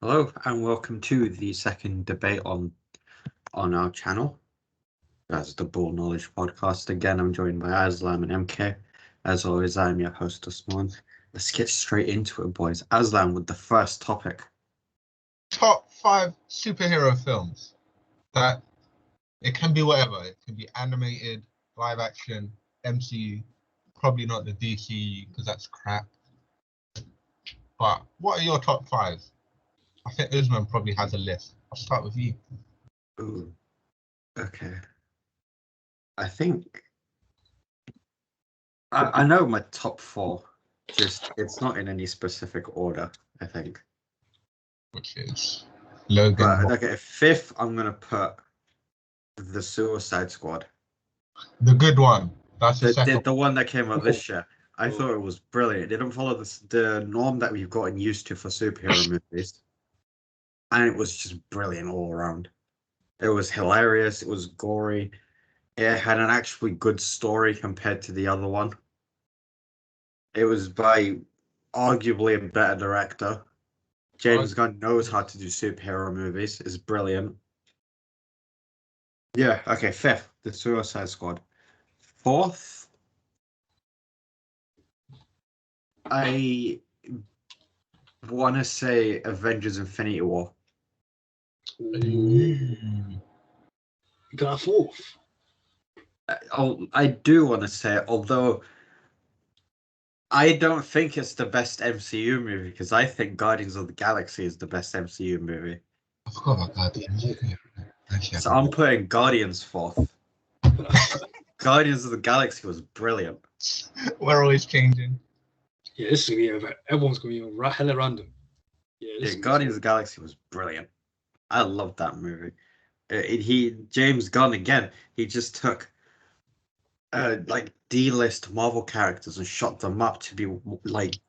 Hello and welcome to the second debate on our channel. That's the Bull Knowledge Podcast. Again, I'm joined by Aslam and MK. As always, I'm your host, Usman. Let's get straight into it, boys. Aslam with the first topic. Top 5 superhero films. That it can be whatever. It can be animated, live action, MCU. Probably not the DC because that's crap. But what are your top 5? I think Usman probably has a list. I'll start with you. Ooh, okay. I think I know my top 4. Just it's not in any specific order. I think. Which is Logan. But okay, 5th, I'm gonna put the Suicide Squad. The good one. That's the second. The one that came out this year. I thought it was brilliant. It didn't follow the norm that we've gotten used to for superhero movies. And it was just brilliant all around. It was hilarious. It was gory. It had an actually good story compared to the other one. It was by arguably a better director. James Gunn knows how to do superhero movies. It's brilliant. Yeah, okay, 5th, the Suicide Squad. 4th, I want to say Avengers Infinity War. You got a 4th. I do want to say it, although I don't think it's the best MCU movie because I think Guardians of the Galaxy is the best MCU movie. I forgot about Guardians. So I'm putting Guardians 4th. Guardians of the Galaxy was brilliant. We're always changing. Yeah, this is gonna be everyone's gonna be hella random. Yeah, Guardians of the Galaxy was brilliant. I loved that movie. James Gunn again. He just took like D-list Marvel characters and shot them up to be like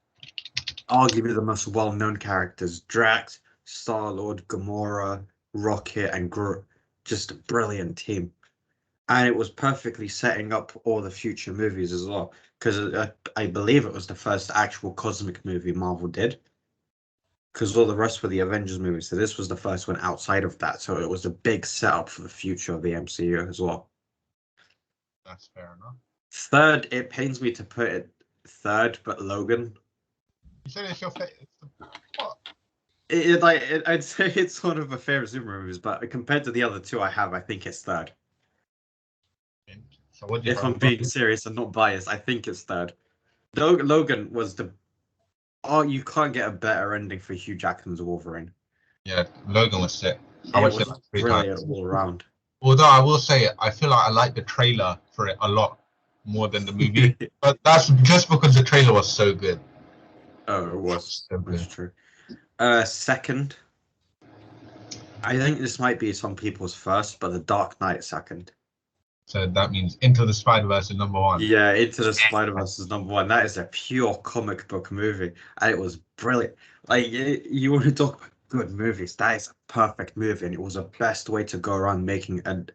arguably the most well-known characters: Drax, Star-Lord, Gamora, Rocket, and Groot. Just a brilliant team, and it was perfectly setting up all the future movies as well. Because I believe it was the first actual cosmic movie Marvel did. Because all the rest were the Avengers movies, so this was the first one outside of that. So it was a big setup for the future of the MCU as well. That's fair enough. 3rd, it pains me to put it 3rd, but Logan. You said it's your favorite. What? I'd say it's one of my favorite superhero movies, but compared to the other 2 I think it's 3rd. So what do you If I'm being serious and not biased, I think it's 3rd. Logan was you can't get a better ending for Hugh Jackman's Wolverine. Yeah, Logan was sick. It was brilliant all around. Although I will say, I feel like I like the trailer for it a lot more than the movie. But that's just because the trailer was so good. Oh, it was. That's true. 2nd, I think this might be some people's first, but The Dark Knight 2nd. So that means Into the Spider-Verse is number 1. Yeah, Into the Spider-Verse is number 1. That is a pure comic book movie, and it was brilliant. Like, you want to talk about good movies, that is a perfect movie, and it was the best way to go around making an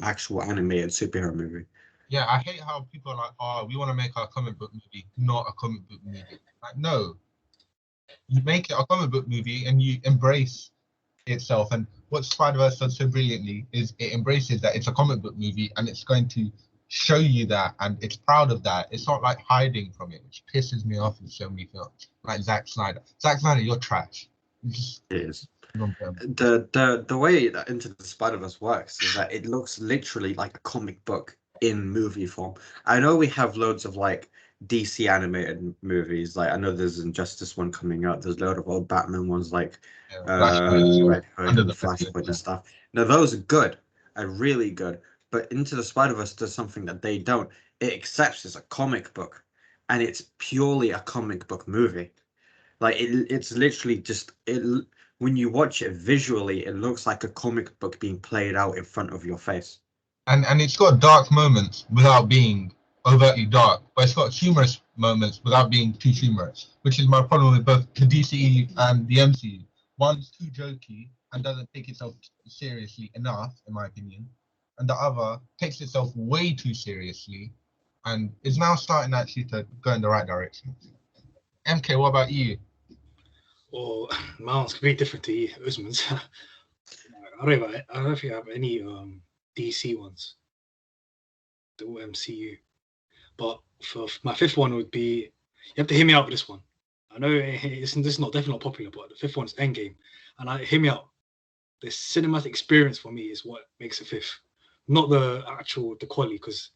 actual animated superhero movie. Yeah, I hate how people are like, oh, we want to make our comic book movie not a comic book movie. Like, no. You make it a comic book movie and you embrace itself. And what Spider-Verse does so brilliantly is it embraces that it's a comic book movie and it's going to show you that, and it's proud of that. It's not like hiding from it, which pisses me off in so many films. Like Zack Snyder. Zack Snyder, you're trash. It is. The way that Into the Spider-Verse works is that it looks literally like a comic book in movie form. I know we have loads of like DC animated movies. Like I know there's Injustice one coming out. There's a load of old Batman ones like Red Hood and Flashpoint and stuff. Now those are good, are really good. But Into the Spider-Verse does something that they don't. It accepts it's a comic book, and it's purely a comic book movie. Like it's literally just when you watch it visually, it looks like a comic book being played out in front of your face. And it's got dark moments without being overtly dark, but it's got humorous moments without being too humorous, which is my problem with both the DCE and the MCU. One's too jokey and doesn't take itself seriously enough, in my opinion, and the other takes itself way too seriously and is now starting actually to go in the right direction. MK, what about you? Well, mine's completely different to Usman's. I don't think I have any DC ones, the MCU. But for my fifth one would be, you have to hear me out with this one. I know this is not definitely not popular, but the fifth one is Endgame, and hear me out. The cinematic experience for me is what makes it fifth, not the quality. Because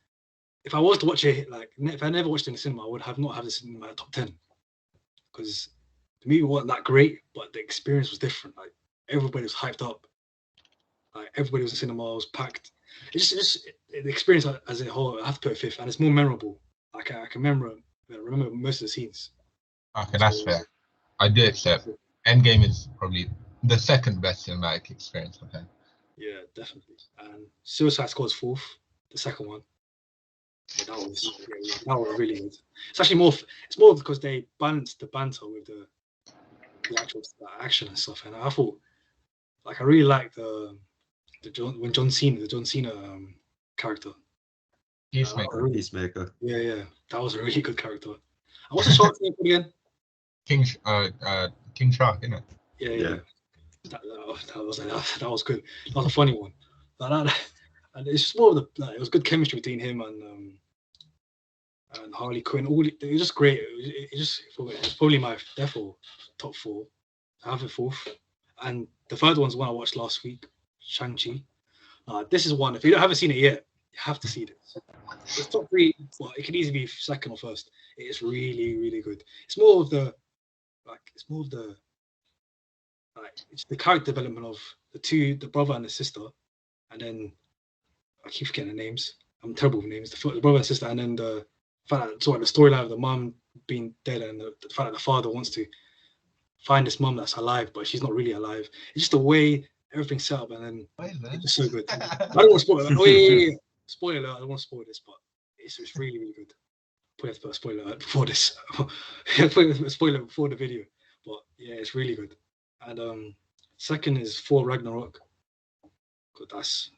if I was to watch it, like if I never watched it in the cinema, I would have not have this in my top 10. Because the movie wasn't that great, but the experience was different. Like everybody was hyped up. Like everybody was in cinema, it was packed. It's just the experience as a whole. I have to put it fifth, and it's more memorable. Like I can remember most of the scenes. Okay, that's fair. I do accept. Endgame is probably the second best cinematic experience I've had. Yeah, definitely. And Suicide Squad's fourth, the second one. Yeah, that was really good. It's actually more. It's more because they balanced the banter with the actual action and stuff. And I thought, like, I really liked when John Cena character. Peacemaker. Peacemaker. Yeah, that was a really good character. And what's the shark's name again? King Shark, isn't it? Yeah. That was good. That was a funny one. And it's just more of it was good chemistry between him and Harley Quinn. It was just great. It's probably my therefore top four. I have it fourth, and the third one's one I watched last week, Shang-Chi. This is one. If you haven't seen it yet, you have to see this. It's top three. Well, it could easily be second or first. It's really, really good. It's more of the it's the character development of the brother and the sister, and then I keep forgetting the names. I'm terrible with names. The brother and sister, and then the storyline of the mom being dead, and the fact that the father wants to find this mom that's alive, but she's not really alive. It's just the way everything's set up, and then it's just so good. I don't want to spoil it. Spoiler alert! I don't want to spoil this, but it's really, really good. Probably have to put a spoiler alert before this. Put a spoiler before the video, but yeah, it's really good. And second is Thor Ragnarok. That's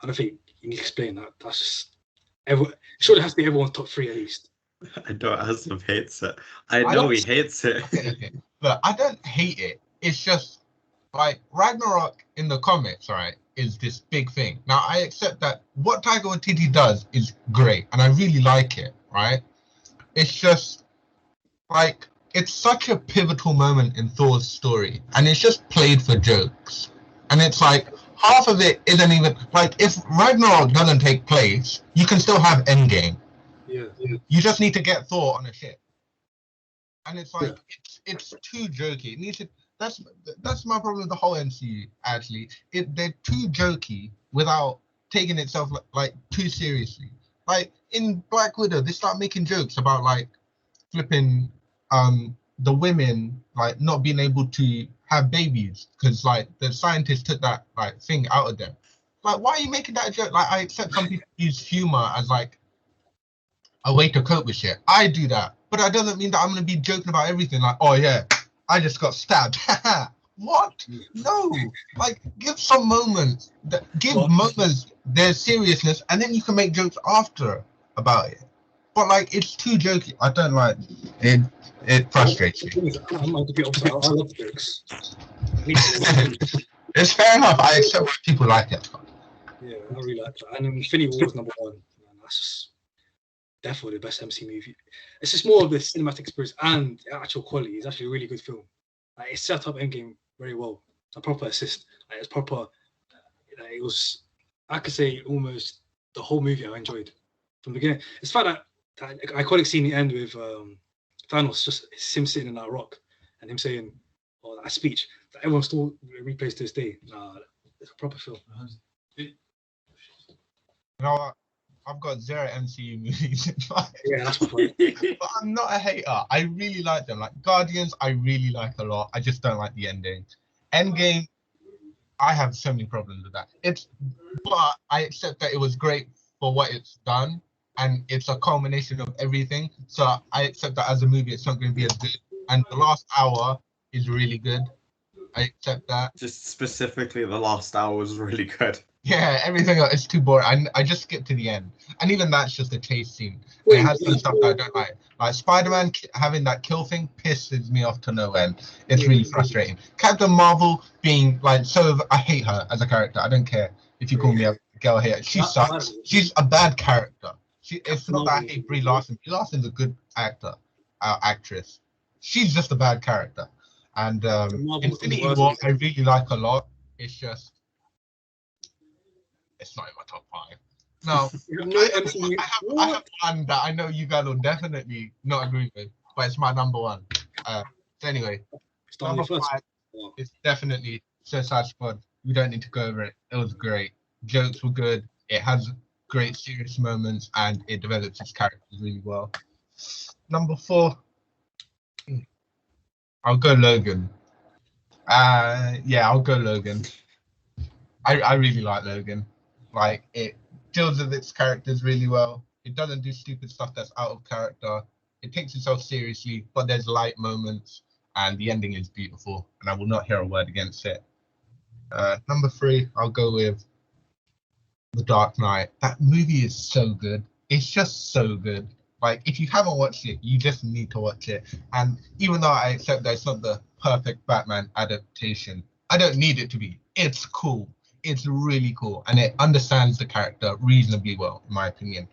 I don't think you need to explain that. That's just surely it has to be everyone's top three at least. I know Aslam hates it. I know he hates it. Okay. But I don't hate it. It's just like Ragnarok in the comics, right, is this big thing. Now I accept that what Taika Waititi does is great, and I really like it, right? It's just like it's such a pivotal moment in Thor's story, and it's just played for jokes. And it's like half of it isn't even like if Ragnarok doesn't take place, you can still have Endgame. Yeah. You just need to get Thor on a ship. And it's like it's too jokey. It needs to. That's my problem with the whole MCU. Actually, they're too jokey without taking itself like too seriously. Like in Black Widow, they start making jokes about like flipping the women like not being able to have babies because like the scientists took that like thing out of them. Like, why are you making that a joke? Like, I accept some people use humor as like a way to cope with shit. I do that, but that doesn't mean that I'm gonna be joking about everything. Like, oh yeah, I just got stabbed. What? No. Like, give some moments. Give moments their seriousness, and then you can make jokes after about it. But like, it's too jokey. I don't like it. It frustrates me. I love jokes. It's fair enough. I accept why people like it. Yeah, I really like that. And Infinity War is number one. Man, that's just definitely the best MC movie. It's just more of the cinematic experience and the actual quality. It's actually a really good film. Like, it set up Endgame very well. It's a proper assist. Like, it's proper. It was, I could say, almost the whole movie I enjoyed from the beginning. It's the fact that iconic scene at the end with Thanos, just him sitting in that rock and him saying, "Oh, that speech," that everyone still replays to this day. It's a proper film. You know what? I've got 0 MCU movies. Yeah, that's my point. But I'm not a hater. I really like them. Like Guardians, I really like a lot. I just don't like the ending. Endgame, I have so many problems with that. But I accept that it was great for what it's done, and it's a culmination of everything. So I accept that as a movie, it's not going to be as good. And the last hour is really good. I accept that. Just specifically, the last hour was really good. Yeah, everything else is too boring. I just skipped to the end, and even that's just a chase scene. And Wait, it has some stuff that I don't like. Like Spider-Man having that kill thing pisses me off to no end. It's really frustrating. Captain Marvel being like so, I hate her as a character. I don't care if you call me a girl here. She sucks. She's a bad character. It's not that I hate Brie Larson. Brie Larson's a good actress. She's just a bad character. And Infinity War, I really like a lot. It's just. It's not in my top 5. No, I have one that I know you guys will definitely not agree with, but it's my number 1. So anyway, number 5 is definitely Suicide Squad. We don't need to go over it. It was great. Jokes were good. It has great serious moments, and it develops its characters really well. Number 4, I'll go Logan. Yeah, I'll go Logan. I really like Logan. Like, it deals with its characters really well. It doesn't do stupid stuff that's out of character. It takes itself seriously, but there's light moments, and the ending is beautiful, and I will not hear a word against it. Number 3, I'll go with The Dark Knight. That movie is so good. It's just so good. Like, if you haven't watched it, you just need to watch it. And even though I accept that it's not the perfect Batman adaptation, I don't need it to be. It's cool. It's really cool, and it understands the character reasonably well, in my opinion.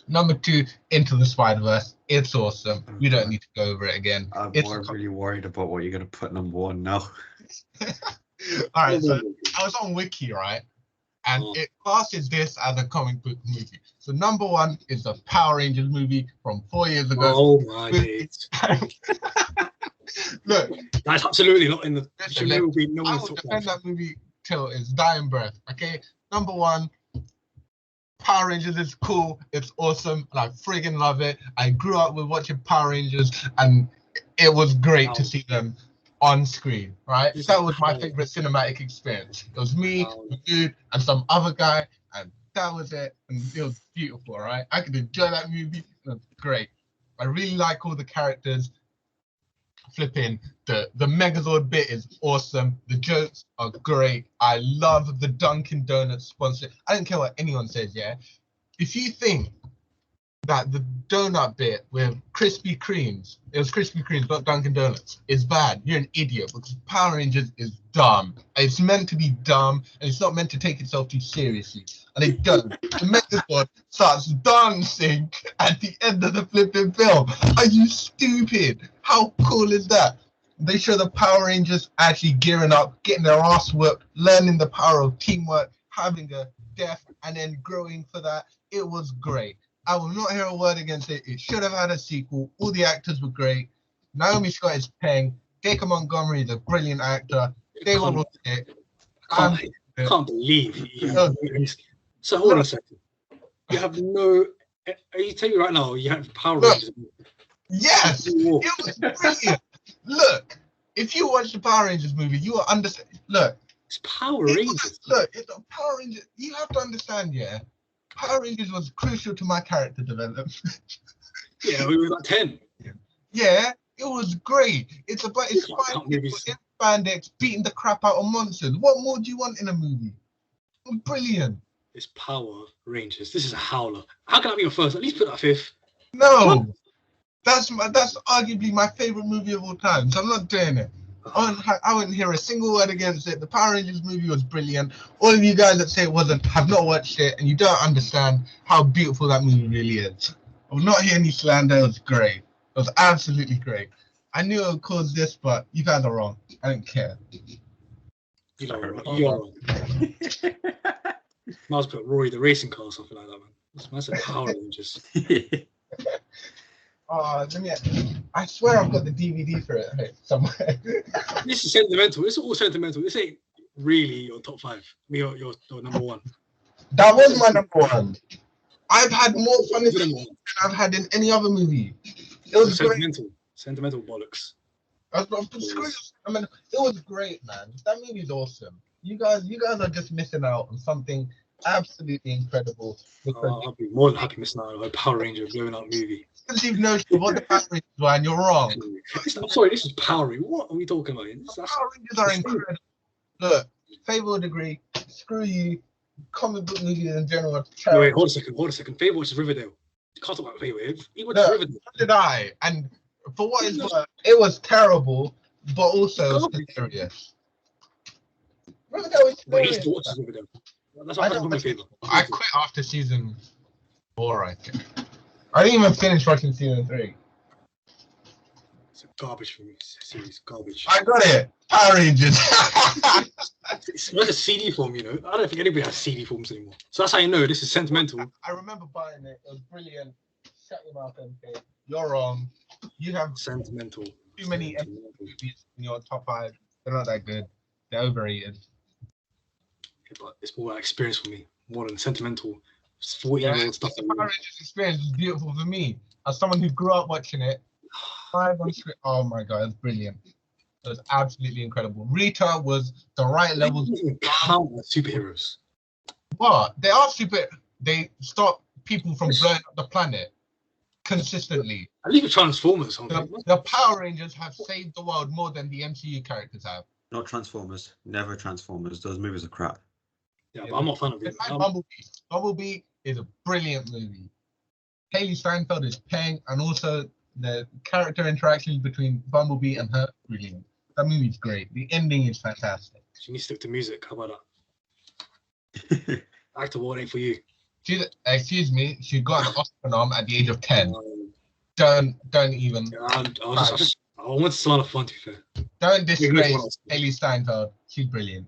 Number 2, Into the Spider-Verse. It's awesome. We don't need to go over it again. I'm really worried about what you're going to put number 1 now. All right, so I was on Wiki, right? And it classes this as a comic book movie. So number 1 is the Power Rangers movie from 4 years ago. Oh my days. Look, that's absolutely not in the. I will defend that movie till it's dying breath. Okay, number 1, Power Rangers is cool. It's awesome, and I friggin' love it. I grew up with watching Power Rangers, and it was great to see them on screen. Right, that was my favorite cinematic experience. It was me, the dude, and some other guy, and that was it. And it was beautiful. Right, I could enjoy that movie. It was great. I really like all the characters. Flipping the Megazord bit is awesome. The jokes are great. I love the Dunkin' Donuts sponsor. I don't care what anyone says. Yeah, if you think that the donut bit with Krispy Kremes, it was Krispy Kremes, not Dunkin' Donuts, is bad, you're an idiot, because Power Rangers is dumb. It's meant to be dumb, and it's not meant to take itself too seriously. And it doesn't. The Megazord starts dancing at the end of the flipping film. Are you stupid? How cool is that? They show the Power Rangers actually gearing up, getting their ass whooped, learning the power of teamwork, having a death, and then growing for that. It was great. I will not hear a word against it. It should have had a sequel. All the actors were great. Naomi Scott is Peng. Dacre Montgomery is a brilliant actor. They were all it. I can't believe you. So hold on a second. You have no. Are you telling me right now you have Power Rangers? Yes, it was brilliant. Look, if you watch the Power Rangers movie, you will understand. Look, it's Power Rangers. It's a Power Rangers. You have to understand, yeah. Power Rangers was crucial to my character development. Yeah, we were like 10. Yeah, it was great. It's 5 people in spandex beating the crap out of monsters. What more do you want in a movie? Brilliant. It's Power Rangers. This is a howler. How can I be your first? At least put that 5th. No, what? That's arguably my favorite movie of all time. So I'm not doing it. I wouldn't hear a single word against it. The Power Rangers movie was brilliant. All of you guys that say it wasn't have not watched it, and you don't understand how beautiful that movie really is. I will not hear any slander. It was great. It was absolutely great. I knew it would cause this, but you guys are wrong. I don't care. You're wrong. Might as well put Rory the racing car or something like that, man. That's a Power Rangers. I swear I've got the DVD for it somewhere. This is sentimental. It's all sentimental. This ain't really your top 5. Your number 1. That was my number 1. I've had more fun than I've had in any other movie. It was sentimental. Sentimental bollocks. I mean, it was great, man. That movie is awesome. You guys are just missing out on something absolutely incredible. I'll be more than happy missing out on a Power Ranger blowing up movie. You've noticed what the Power Rangers were, and you're wrong. I'm sorry, this is Power Rangers. What are we talking about? Power Rangers are incredible. Look, Fable would agree. screw you. Comic book movies in general are Wait, terrible. hold a second. Favorite watches Riverdale. You can't talk about favorite. He watches No, Riverdale. so did I. And for what it's worth, it was terrible, but also it was hilarious. Riverdale is But he hilarious. still watches Riverdale. That's I not know, my favorite. I quit after season 4, I think. I didn't even finish watching season 3. It's garbage for me. Series garbage. I got it. Power Rangers. It's like a CD form, you know. I don't think anybody has CD forms anymore. So that's how you know this is sentimental. I remember buying it. It was brilliant. Shut your mouth, MK. You're wrong. You have Sentimental. too many movies in your top 5. They're not that good. They're overrated. Yeah, but it's more like experience for me, more than sentimental 40-year-old stuff. The Power Rangers experience was beautiful for me. As someone who grew up watching it, live on screen. Oh my god, it's brilliant. It was absolutely incredible. Rita was the right level. Count as superheroes. What? They are super. They stop people from blowing up the planet consistently. I leave it Transformers. The Power Rangers have saved the world more than the MCU characters have. Not Transformers. Never Transformers. Those movies are crap. Yeah, but I'm not a fan of it. It's like Bumblebee. Bumblebee is a brilliant movie. Haley Steinfeld is Peng, and also the character interactions between Bumblebee and her, brilliant. That movie's great. The ending is fantastic. She needs to stick to music. How about that? Actor award ain't for you. Excuse me, she got an Oscar nom at the age of 10. Don't even. I want to start off fun, to be fair. Don't disgrace Haley Steinfeld. She's brilliant.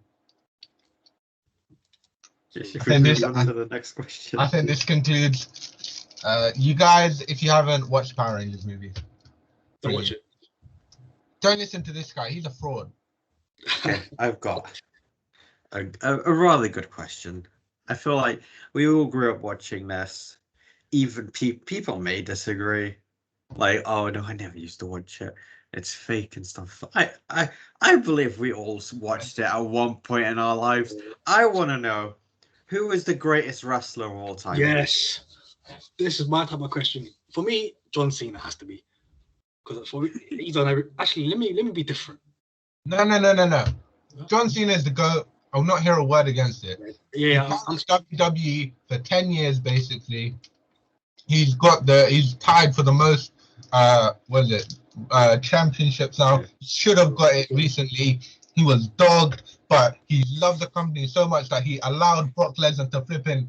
Should we move on to the next question? I think this concludes. You guys, if you haven't watched Power Rangers movie, Don't watch it. don't listen to this guy. He's a fraud. Okay, I've got a rather good question. I feel like we all grew up watching this. Even people may disagree. Like, oh no, I never used to watch it. It's fake and stuff. I believe we all watched it at one point in our lives. I want to know, who is the greatest wrestler of all time? Yes. This is my type of question. For me, John Cena has to be. Because for me, he's on every... Actually, let me be different. No. John Cena is the GOAT. I will not hear a word against it. Yeah, I'm WWE for 10 years basically. He's tied for the most championships now. He should have got it recently. He was dogged, but he loved the company so much that he allowed Brock Lesnar to flip in,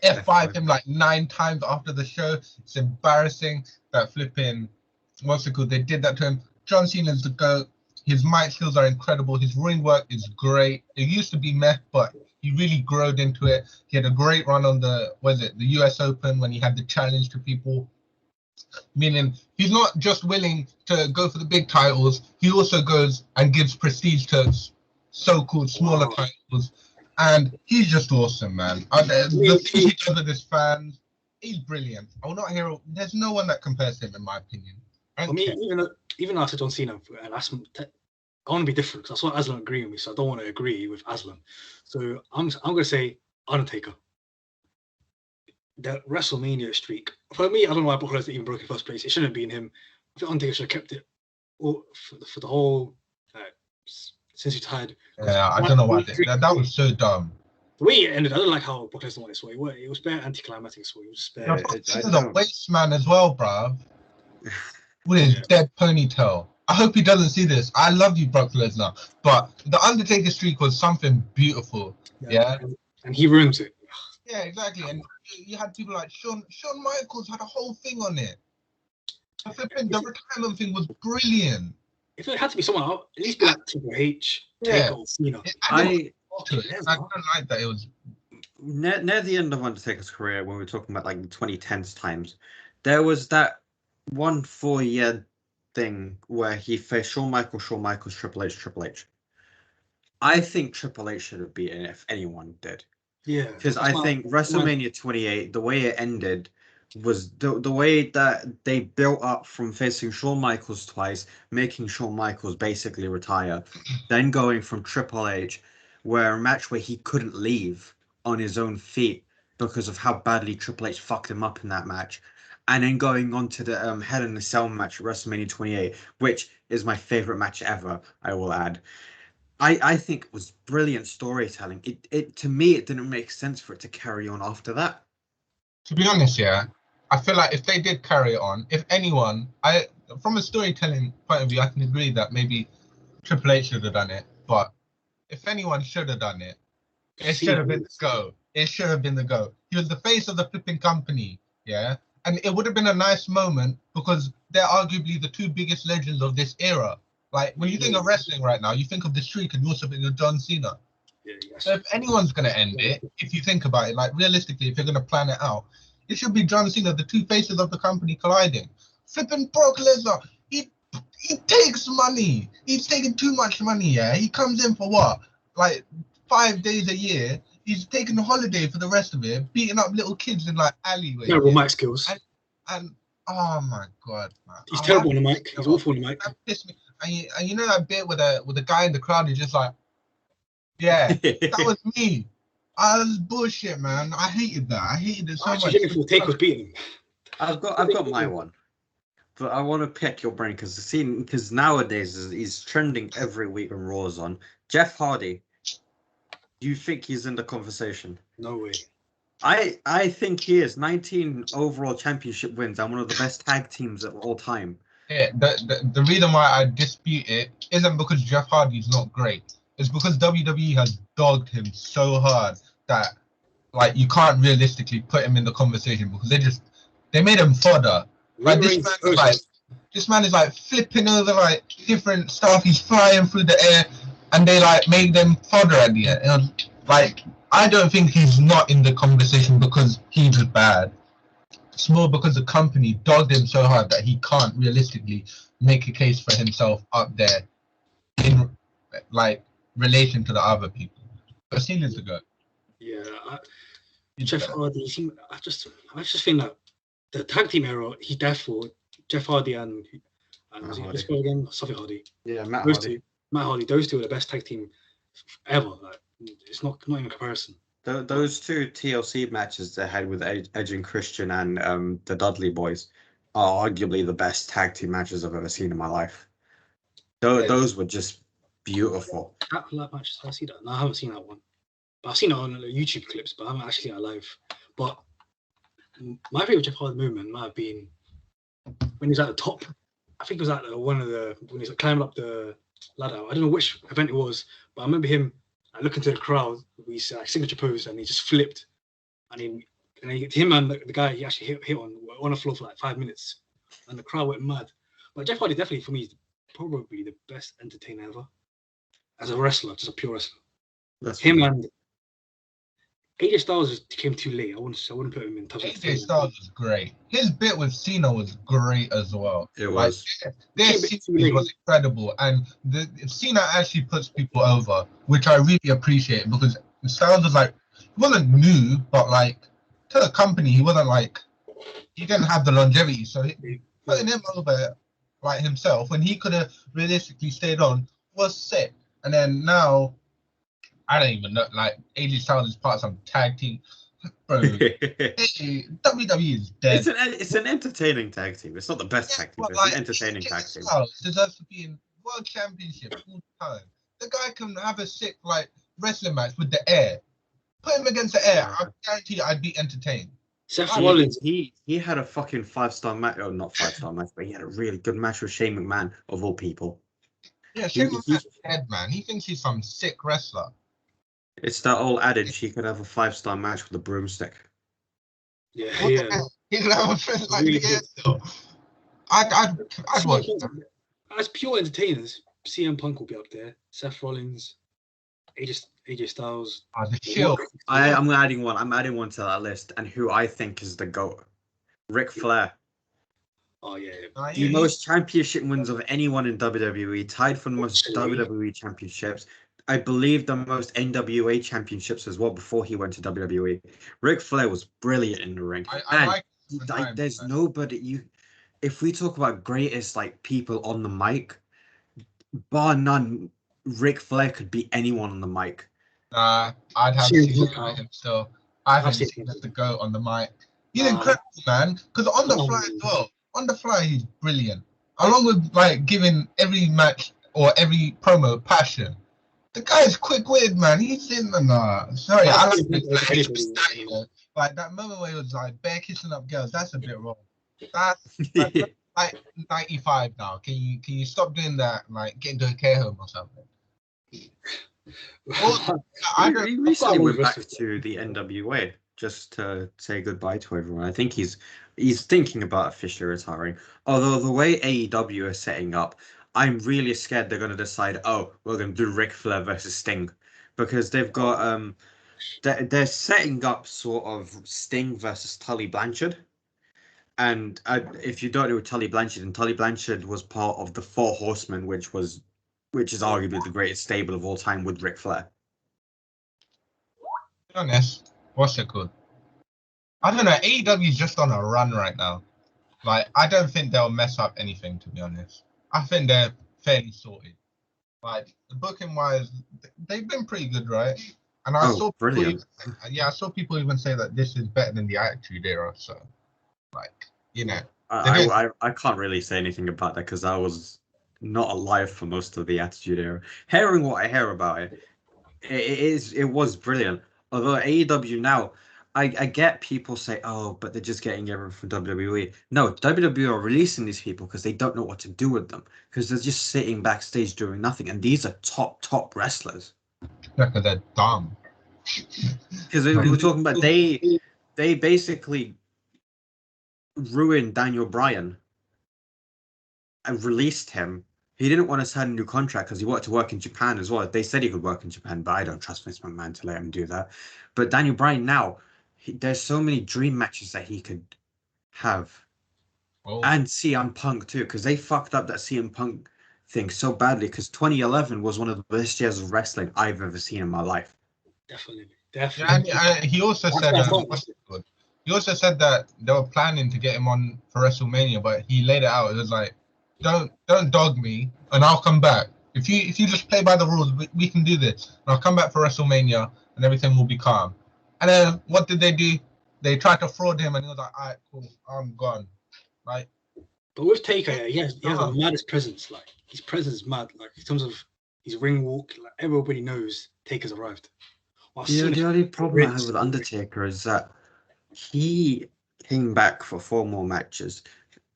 F5 him like 9 times after the show. It's embarrassing that flipping, they did that to him. John Cena's the GOAT. His mic skills are incredible. His ring work is great. It used to be meh, but he really growed into it. He had a great run on the US Open when he had the challenge to people. Meaning he's not just willing to go for the big titles, he also goes and gives prestige to so-called smaller titles. And he's just awesome, man. The things he does with his fans, he's brilliant. I will not hear. There's no one that compares to him, in my opinion. For me, even though I said John Cena, and I want to be different because I saw Aslan agree with me, so I don't want to agree with Aslan. So I'm going to say Undertaker. That WrestleMania streak. For me, I don't know why Brock Lesnar even broke in first place. It shouldn't have been him. I think Undertaker should have kept it for the whole since he retired. Yeah, I don't know why that was so dumb. The way it ended, I don't like how Brock Lesnar won this way. It was bare anticlimactic. So it was bare. He's a waste man as well, bruv. With his dead ponytail. I hope he doesn't see this. I love you, Brock Lesnar, but the Undertaker streak was something beautiful. Yeah. And he ruins it. Yeah, exactly. And you had people like Shawn Michaels had a whole thing on it. The retirement thing was brilliant. If it had to be someone else, at least be like Triple H, Taker, Cena. I don't like that. It was near the end of Undertaker's career, when we were talking about like the 2010s times, there was that 1 4-year thing where he faced Shawn Michaels, Triple H. I think Triple H should have beaten it if anyone did. Yeah. Because I think WrestleMania 28, the way it ended was the way that they built up from facing Shawn Michaels twice, making Shawn Michaels basically retire, then going from Triple H, where a match where he couldn't leave on his own feet because of how badly Triple H fucked him up in that match, and then going on to the Hell in a Cell match at WrestleMania 28, which is my favorite match ever, I will add. I think it was brilliant storytelling. It to me, it didn't make sense for it to carry on after that. To be honest, yeah, I feel like if they did carry it on, if anyone, from a storytelling point of view, I can agree that maybe Triple H should have done it. But if anyone should have done it, it should have been the GOAT. It should have been the GOAT. He was the face of the flipping company, yeah? And it would have been a nice moment because they're arguably the two biggest legends of this era. Like, when you think of wrestling right now, you think of The Streak and you also think of John Cena. Yeah, yes. So if anyone's going to end it, if you think about it, like realistically, if you're going to plan it out, it should be John Cena, the two faces of the company colliding. Flipping Brock Lesnar, he takes money. He's taking too much money, yeah? He comes in for what? Like 5 days a year. He's taking a holiday for the rest of it, beating up little kids in like alleyways. Terrible mic skills. And oh my god, man. He's terrible on the mic. He's awful on the mic. That pissed me. And you know that bit with the guy in the crowd is just like, yeah, that was me. That's bullshit, man. I hated that. I hated it so much. Actually, Take was beating him. I've got my one, but I want to pick your brain because nowadays he's trending every week when Raw's on. Jeff Hardy. Do you think he's in the conversation? No way. I think he is. 19 overall championship wins and one of the best tag teams of all time. Yeah, the reason why I dispute it isn't because Jeff Hardy's not great. It's because WWE has dogged him so hard that like you can't realistically put him in the conversation because they made him fodder. Like this man is like flipping over like different stuff. He's flying through the air, and they like made them fodder at the end. And, like I don't think he's not in the conversation because he was bad. It's more because the company dogged him so hard that he can't realistically make a case for himself up there in like relation to the other people. But Cena's the GOAT. Yeah, Jeff Hardy. I just think that the tag team era, he's there for Jeff Hardy and let's go again, Sophie Hardy. Yeah, Matt Hardy. Those two are the best tag team ever. Like, it's not even comparison. Those two TLC matches they had with Edge and Christian and the Dudley Boys are arguably the best tag team matches I've ever seen in my life. Those were just beautiful. That match, I see that. No, I haven't seen that one. But I've seen it on YouTube clips, but I haven't actually seen it live. But my favorite Jeff Hardy moment might have been when he's at the top. I think it was at when he's climbing up the ladder. I don't know which event it was, but I remember him looking to the crowd with his signature pose, and he just flipped. And him and the guy he actually hit on the floor for like 5 minutes, and the crowd went mad. But Jeff Hardy definitely for me is probably the best entertainer ever as a wrestler, just a pure wrestler. That's him funny. And AJ Styles came too late. I wouldn't put him in top. AJ Styles was great. His bit with Cena was great as well. It was. Their series was incredible, and if Cena actually puts people over, which I really appreciate because Styles was like he wasn't new, but like to the company he wasn't like he didn't have the longevity, so putting him over like himself when he could have realistically stayed on was sick. And then now. I don't even know. Like AJ Styles is part of some tag team, bro. WWE is dead. It's an entertaining tag team. It's not the best tag team. It's an entertaining tag team. Styles deserves to be in World Championship all the time. The guy can have a sick like wrestling match with the air. Put him against the air. I guarantee you, I'd be entertained. Seth Rollins. He had a fucking 5-star match. Oh, not 5-star match, but he had a really good match with Shane McMahon of all people. Yeah, Shane McMahon's dead, man. He thinks he's some sick wrestler. It's that old adage he could have a 5-star match with a broomstick. Yeah. He could have a friend like really still. I'd watch that. As pure entertainers, CM Punk will be up there. Seth Rollins, AJ Styles. The Shield. I'm adding one. I'm adding one to that list, and who I think is the GOAT, Ric Flair. Oh yeah. The most championship wins of anyone in WWE, tied for the most WWE championships. I believe the most NWA championships as well before he went to WWE. Ric Flair was brilliant in the ring. There's nobody if we talk about greatest like people on the mic, bar none, Ric Flair could beat anyone on the mic. I'd have to see him still. I have to see him to go on the mic. He's incredible, man. Because on the fly as well. On the fly, he's brilliant. Along with like giving every match or every promo passion. The guy's quick-witted, man. He's in the Sorry, I like Anybody, this. Like that moment where he was like bare kissing up girls. That's a bit wrong. That's like 95 now. Can you stop doing that? And, like get into a care home or something. Well, he recently went back to the NWA just to say goodbye to everyone. I think he's thinking about officially retiring. Although the way AEW is setting up, I'm really scared they're going to decide, oh, we're going to do Ric Flair versus Sting, because they've got they're setting up sort of Sting versus Tully Blanchard. And if you don't know Tully Blanchard, and Tully Blanchard was part of the Four Horsemen, which is arguably the greatest stable of all time with Ric Flair. To be honest, what's it called? I don't know. AEW is just on a run right now. Like, I don't think they'll mess up anything, to be honest. I think they're fairly sorted. Like, booking wise, they've been pretty good, right? And I saw brilliant. I saw people even say that this is better than the Attitude Era. So, like, you know, I can't really say anything about that because I was not alive for most of the Attitude Era. Hearing what I hear about it, it was brilliant. Although AEW now, I get people say, oh, but they're just getting everyone from WWE. No, WWE are releasing these people because they don't know what to do with them, because they're just sitting backstage doing nothing. And these are top wrestlers. Because they're dumb. Because we were talking about they basically ruined Daniel Bryan and released him. He didn't want to sign a new contract because he wanted to work in Japan as well. They said he could work in Japan, but I don't trust Vince McMahon to let him do that. But Daniel Bryan now, there's so many dream matches that he could have. Oh. And CM Punk too, because they fucked up that CM Punk thing so badly, because 2011 was one of the best years of wrestling I've ever seen in my life. Definitely. Yeah, and he also said he also said that they were planning to get him on for WrestleMania, but he laid it out. It was like, don't dog me, and I'll come back. If you just play by the rules, we can do this. And I'll come back for WrestleMania, and everything will be calm. And then what did they do? They tried to fraud him, and he was like, all right, cool, I'm gone. Like, but with Taker, he has the maddest presence. Like, his presence is mad. Like, in terms of his ring walk, like everybody knows Taker's arrived. The only problem I have with Undertaker is that he came back for 4 more matches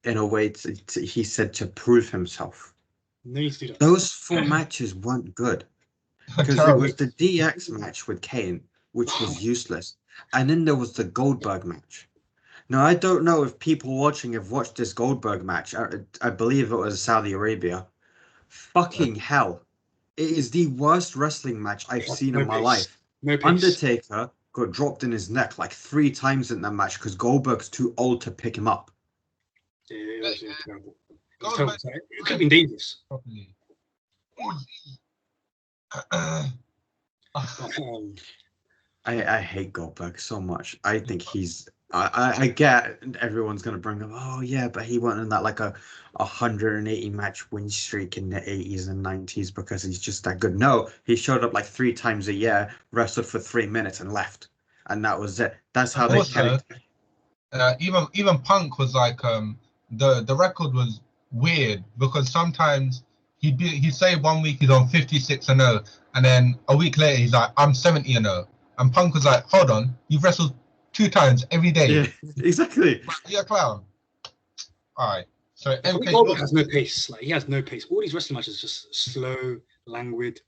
in a way he said to prove himself. No need to do that. Those 4 matches weren't good, because it was the DX match with Kane, which was useless, and then there was the Goldberg match. Now, I don't know if people watching have watched this Goldberg match. I believe it was Saudi Arabia. Fucking hell. It is the worst wrestling match I've seen in my life. Undertaker got dropped in his neck like 3 times in that match because Goldberg's too old to pick him up. Yeah, it was terrible. It was terrible. It could have been dangerous. I hate Goldberg so much. I think he's... I get everyone's going to bring up, oh yeah, but he went in that like a 180 match win streak in the 80s and 90s because he's just that good. No, he showed up like 3 times a year, wrestled for 3 minutes and left. And that was it. That's how they carried it. Even Punk was like, the record was weird because sometimes he'd say 1 week he's on 56-0, and then a week later he's like, I'm 70-0. And Punk was like, hold on, you've wrestled 2 times every day. Yeah, exactly. You're a clown. All right. So Goldberg has no pace. Like, he has no pace. All these wrestling matches are just slow, languid.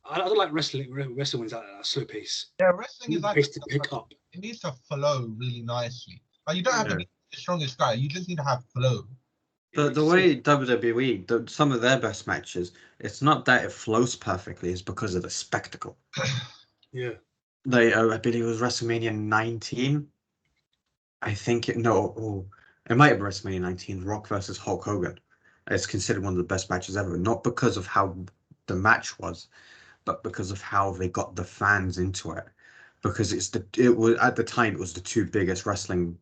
I don't like wrestling when it's at a slow pace. Yeah, wrestling is like pace to pick up. It needs to flow really nicely. Like, you don't have to be the strongest guy. You just need to have flow. The way WWE, some of their best matches, it's not that it flows perfectly. It's because of the spectacle. Yeah. I believe it was WrestleMania 19. I think it might have been WrestleMania 19, Rock versus Hulk Hogan. It's considered one of the best matches ever, not because of how the match was, but because of how they got the fans into it. Because it was at the time, it was the 2 biggest wrestlers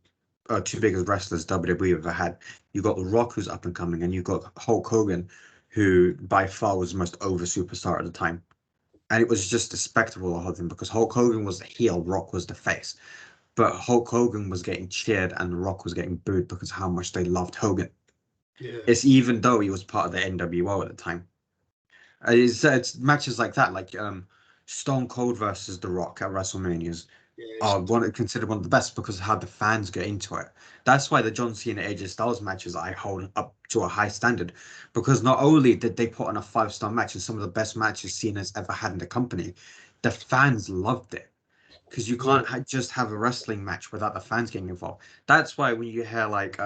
WWE ever had. You got The Rock, who's up and coming, and you got Hulk Hogan, who by far was the most over superstar at the time. And it was just a spectacle, the whole thing, because Hulk Hogan was the heel, Rock was the face. But Hulk Hogan was getting cheered and The Rock was getting booed because of how much they loved Hogan. Yeah. It's even though he was part of the NWO at the time. It's matches like that, like Stone Cold versus The Rock at WrestleManias are considered one of the best because of how the fans get into it. That's why the John Cena AJ Styles matches I hold up to a high standard, because not only did they put on a 5-star match and some of the best matches Cena's ever had in the company, the fans loved it. Because you can't just have a wrestling match without the fans getting involved. That's why when you hear like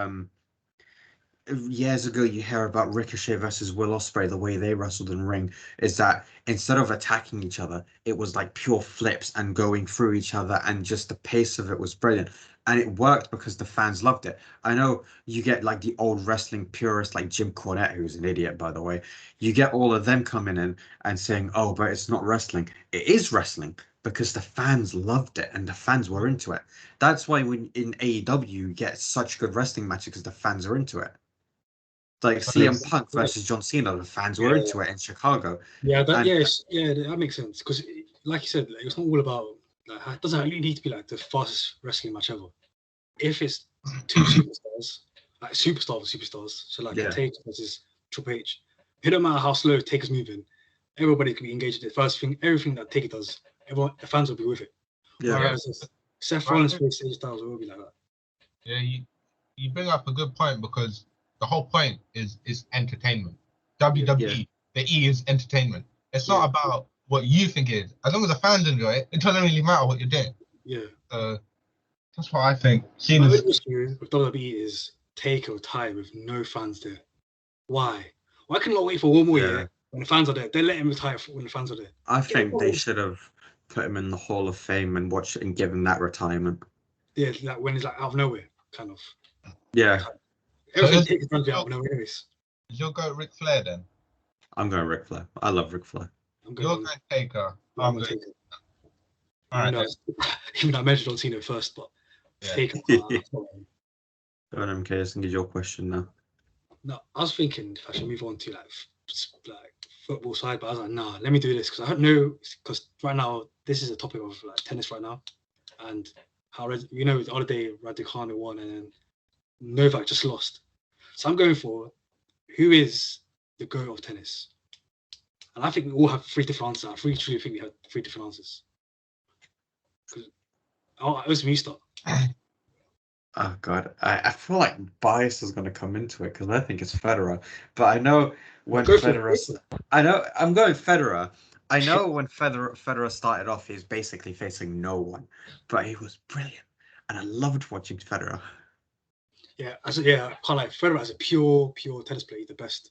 years ago you hear about Ricochet versus Will Ospreay, the way they wrestled in ring is that instead of attacking each other, it was like pure flips and going through each other, and just the pace of it was brilliant. And it worked because the fans loved it. I know you get like the old wrestling purists like Jim Cornette, who's an idiot, by the way. You get all of them coming in and saying, oh, but it's not wrestling. It is wrestling because the fans loved it and the fans were into it. That's why when in AEW you get such good wrestling matches, because the fans are into it. Like CM Punk versus John Cena, the fans were into it in Chicago. Yeah, that that makes sense. Because, like you said, like, it's not all about. Like, it doesn't really need to be like the fastest wrestling match ever. If it's two superstars, like superstars, so like Taker versus Triple H, it don't matter how slow Taker's moving, everybody can be engaged in it. First thing, everything that Taker does, everyone, the fans will be with it. Yeah. Whereas Seth Rollins versus AJ Styles will be like that. Yeah, you bring up a good point, because the whole point is entertainment. WWE, the E is entertainment. It's not about what you think it is. As long as the fans enjoy it, it doesn't really matter what you're doing. Yeah. That's what I think. The issue with WWE is Taker retire with no fans there. Why? Why couldn't I wait for one more year when the fans are there? They let him retire when the fans are there. I think they should have put him in the Hall of Fame and watch it and give him that retirement. Yeah, like when he's like out of nowhere, kind of. Yeah. Everything Taker's done out of nowhere anyways. Is your go Ric Flair then? I'm going Ric Flair. I love Ric Flair. You're going Taker. I'm going Taker. Alright. Even though I mentioned Cena first, but Taker. Go on, MK, and get your question now. No, I was thinking if I should move on to like football side, but I was like, nah, let me do this because I don't know, because right now this is a topic of like tennis right now, and how the other day Raducanu won and then Novak just lost. So I'm going for who is the GOAT of tennis, and I think we all have three different answers. I really truly think we have three different answers. It was me start. Oh God, I feel like bias is going to come into it because I think it's Federer, but I know when Federer. I know I'm going Federer. I know when Federer started off, he's basically facing no one, but he was brilliant, and I loved watching Federer. Yeah, I can't like Federer as a pure tennis player. He's the best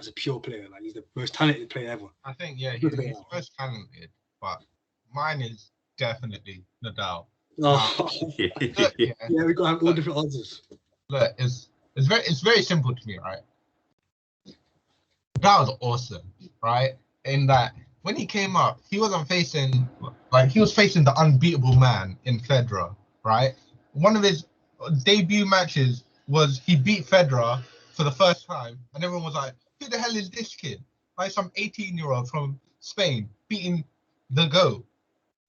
as a pure player. Like he's the most talented player ever. I think he's the most talented, but mine is definitely Nadal. Oh. Yeah, we gotta have all different answers. Look, it's very simple to me, right? That was awesome, right? In that when he came up, he was facing the unbeatable man in Federer, right? One of his debut matches was he beat Federer for the first time, and everyone was like, "Who the hell is this kid?" Like some 18-year-old from Spain beating the GOAT.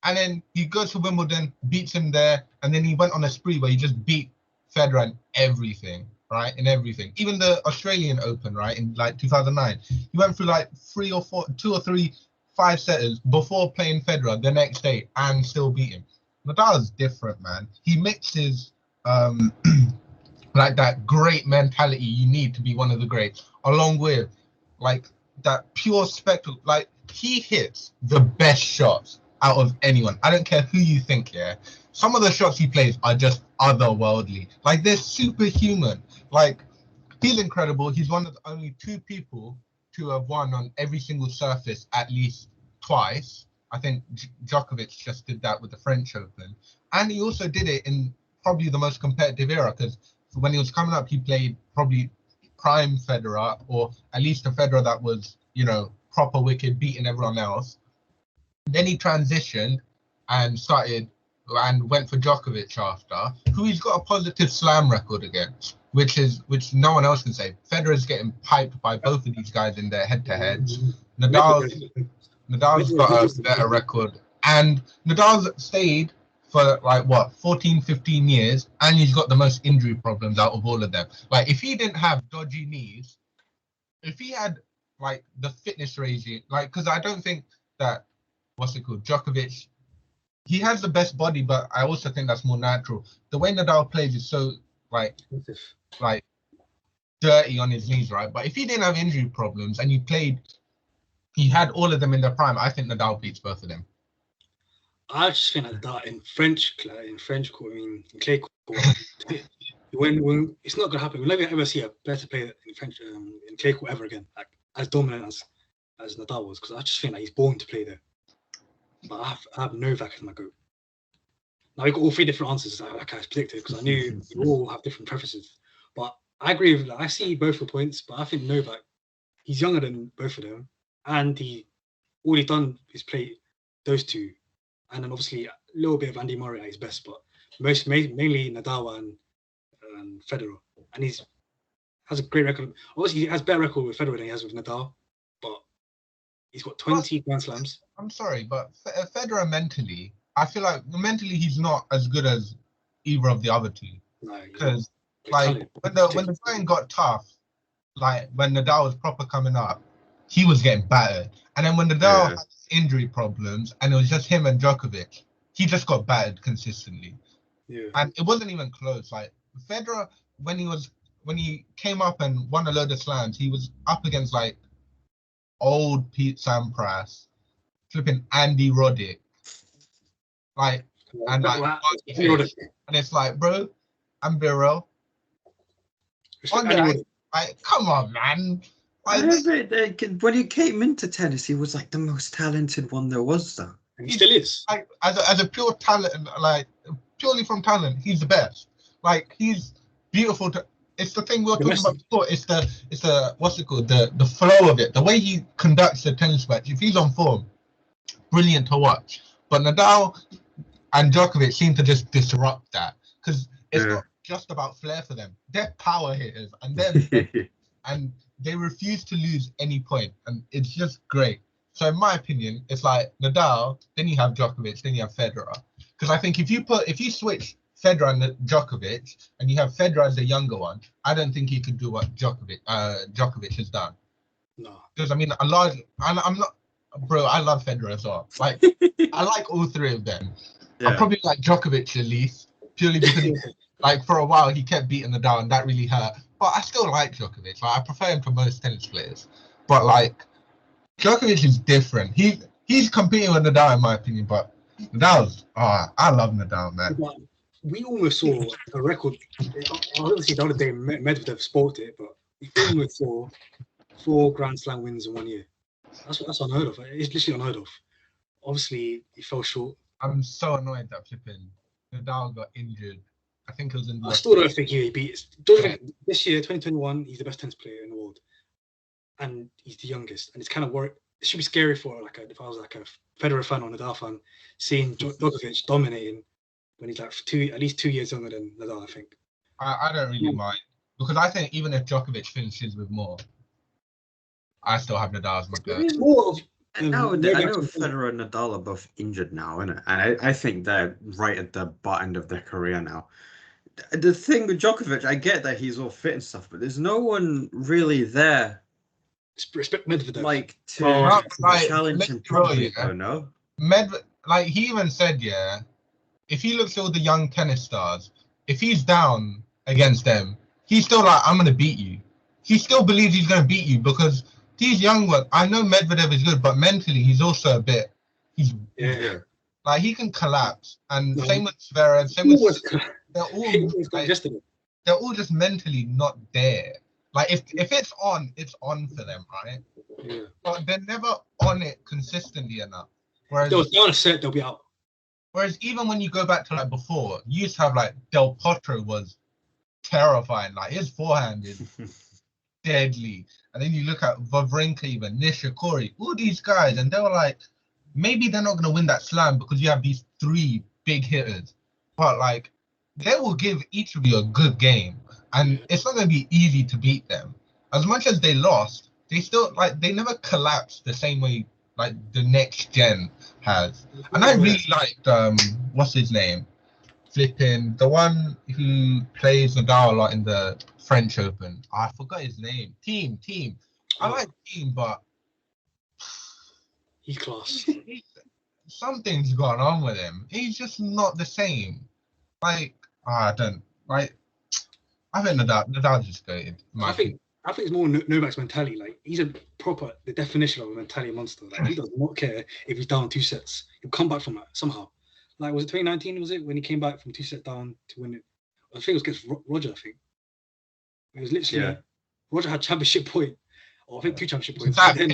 And then he goes to Wimbledon, beats him there, and then he went on a spree where he just beat Federer in everything, right? In everything. Even the Australian Open, right? In like 2009. He went through like 2 or 3 5-setters before playing Federer the next day and still beat him. Nadal's different, man. He mixes like that great mentality you need to be one of the greats, along with like that pure spectacle. Like he hits the best shots out of anyone. I don't care who you think, some of the shots he plays are just otherworldly. Like they're superhuman. Like he's incredible. He's one of the only 2 people to have won on every single surface at least twice. I think Djokovic just did that with the French Open, and he also did it in probably the most competitive era, because when he was coming up, he played probably prime Federer, or at least a Federer that was, proper wicked, beating everyone else. Then he transitioned and went for Djokovic after, who he's got a positive slam record against, which no one else can say. Federer's getting piped by both of these guys in their head-to-heads. Nadal's got a better record, and Nadal's stayed for 14, 15 years, and he's got the most injury problems out of all of them. Like if he didn't have dodgy knees, if he had like the fitness regime, like because I don't think that Djokovic, he has the best body, but I also think that's more natural. The way Nadal plays is so like dirty on his knees, right? But if he didn't have injury problems and he had all of them in their prime, I think Nadal beats both of them. I just think that in French court, I mean, in clay court, when it's not gonna happen. We'll never ever see a better player in French in clay court ever again, like as dominant as Nadal was, because I just think that he's born to play there. But I have Novak as my goat. Now we got all three different answers, like I predicted, because I knew you all have different preferences. But I agree with that. I see both the points, but I think Novak, he's younger than both of them, and all he's done is play those two, and then obviously a little bit of Andy Murray at his best, but mainly Nadal and Federer, and has a great record. Obviously, he has better record with Federer than he has with Nadal, but he's got 20 Grand Slams. I'm sorry, but Federer mentally, I feel like mentally he's not as good as either of the other two. Because like when the going got tough, like when Nadal was proper coming up, he was getting battered. And then when Nadal had injury problems and it was just him and Djokovic, he just got battered consistently. Yeah. And it wasn't even close. Like Federer, when he came up and won a load of slams, he was up against like old Pete Sampras, flipping Andy Roddick. Like, and it's like, bro, I'm Biro. Like, come on, man. When he came into tennis, he was like the most talented one there was, though. And he still is. Like, as a pure talent, like purely from talent, he's the best. Like, he's beautiful. It's the thing we were talking about before. It's the what's it called? The flow of it, the way he conducts the tennis match. If he's on form, brilliant to watch. But Nadal and Djokovic seem to just disrupt that because it's not just about flair for them. They're power hitters, and they refuse to lose any point, and it's just great. So in my opinion, it's like Nadal, then you have Djokovic, then you have Federer. Because I think if you switch Federer and Djokovic, and you have Federer as the younger one, I don't think he could do what Djokovic has done. No, because I mean, I'm not, bro. I love Federer as well. Like, I like all three of them. I probably like Djokovic at least, purely because like for a while he kept beating Nadal, and that really hurt. But I still like Djokovic. Like, I prefer him to most tennis players. But like, Djokovic is different. He's competing with Nadal in my opinion, but Nadal's. I love Nadal, man. We almost saw a record. Obviously, the other day Medvedev spoke it, but we almost saw 4 Grand Slam wins in 1 year. That's unheard of. It's literally unheard of. Obviously, he fell short. I'm so annoyed that flipping Nadal got injured. I think it was in. I still don't think he beats. This year, 2021, he's the best tennis player in the world, and he's the youngest. And it's kind of worried. It should be scary for if I was like a Federer fan or Nadal fan, seeing Djokovic dominating when he's like at least 2 years younger than Nadal. I think. I don't really mind because I think even if Djokovic finishes with more, I still have Nadal as my guy. I know Federer and Nadal are both injured now, innit? And I think they're right at the butt end of their career now. The thing with Djokovic, I get that he's all fit and stuff, but there's no one really there. Respect Medvedev. Like to challenge him properly, no? Like he even said, if he looks at all the young tennis stars, if he's down against them, he's still like, I'm gonna beat you. He still believes he's gonna beat you because these young ones, I know Medvedev is good, but mentally he's also a bit. Like he can collapse, and same with Zverev. They're all just mentally not there. Like if it's on for them, right? Yeah. But they're never on it consistently enough. Whereas they're on a set, they'll be out. Whereas even when you go back to like before, you used to have like Del Potro was terrifying. Like his forehand is deadly. And then you look at Wawrinka, even Nishikori, all these guys, and they were like, maybe they're not going to win that slam because you have these 3 big hitters. But like, they will give each of you a good game. And it's not going to be easy to beat them. As much as they lost, they still, like, they never collapsed the same way, like, the next gen has. And I really liked, what's his name? Flipping, the one who plays Nadal a lot in the French Open. I forgot his name. Team. I like Keane, but He's class. Something's gone on with him. He's just not the same. Like, I don't like. I think Nadal's just goated. I think it's more Novak's mentality. Like, he's a proper the definition of a mentality monster. Like, he does not care if he's down 2 sets. He'll come back from that somehow. Like, was it 2019? Was it when he came back from 2 set down to win it? I think it was against Roger. I think it was literally Roger had championship point, or I think 2 championship points. That's it.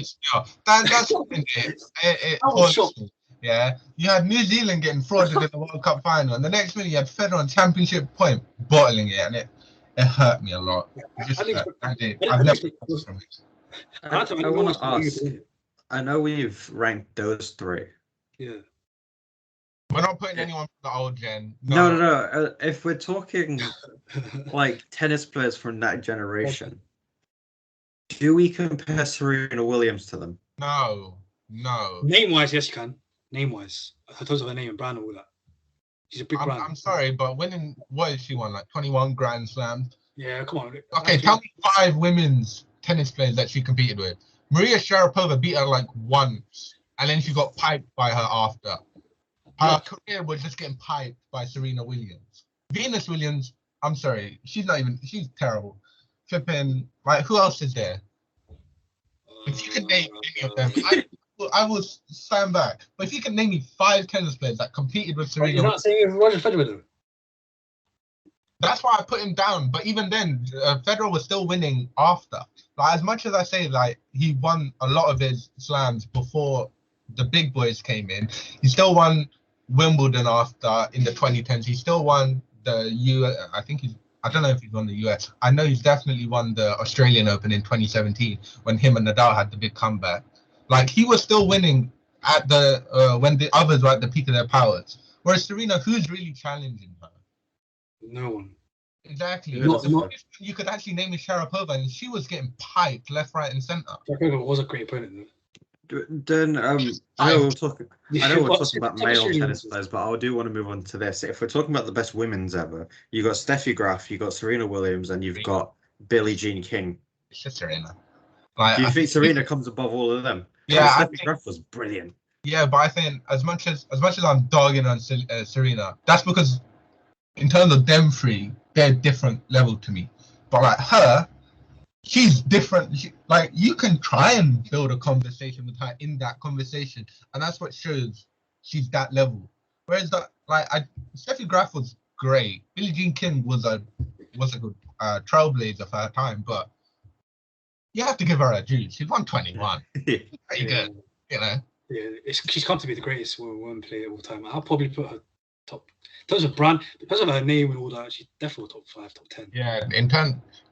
was shocked. Yeah, you had New Zealand getting frauded in the World Cup final, and the next minute you had Federer on championship point bottling it, and it hurt me a lot. I want to ask. I know we've ranked those 3. Yeah. We're not putting anyone from the old gen. No. If we're talking like tennis players from that generation, do we compare Serena Williams to them? No. Name-wise, yes, you can. Name-wise. In terms of her name and brand and all that. She's a big brand. I'm sorry, but winning, what has she won? Like 21 Grand Slams? Yeah, come on. Okay, tell me 5 women's tennis players that she competed with. Maria Sharapova beat her like once, and then she got piped by her after. Her career was just getting piped by Serena Williams. Venus Williams, I'm sorry, she's terrible. Flipping, like, who else is there? If you can name any of them, I will stand back. But if you can name me 5 tennis players that competed with Serena, you're not saying Roger Federer though. That's why I put him down. But even then, Federer was still winning after. Like, as much as I say, like, he won a lot of his slams before the big boys came in, he still won Wimbledon after in the 2010s. He still won the I don't know if he's won the US. I know he's definitely won the Australian Open in 2017 when him and Nadal had the big comeback. Like, he was still winning at the when the others were at the peak of their powers. Whereas Serena, who's really challenging her? No one. Exactly. You could actually name me Sharapova, and she was getting piped left, right, and centre. Sharapova was a great opponent, though. Then I know we're talking about male tennis players, but I do want to move on to this. If we're talking about the best women's ever, you got Steffi Graf, you got Serena Williams, and you've got Billie Jean King. It's just Serena. Do you think Serena comes above all of them? Yeah, Steffi Graf was brilliant. Yeah, but I think as much as I'm dogging on Serena, that's because in terms of them 3, they're different level to me. But like her, she's different. Like, you can try and build a conversation with her in that conversation, and that's what shows she's that level. Whereas Steffi Graf was great. Billie Jean King was a good trailblazer for her time, but you have to give her a due. She's 121. Pretty good, you know. Yeah, she's come to be the greatest woman player of all time. I'll probably put her top. In terms of brand, because of her name and all that, she's definitely top 5, top 10. Yeah,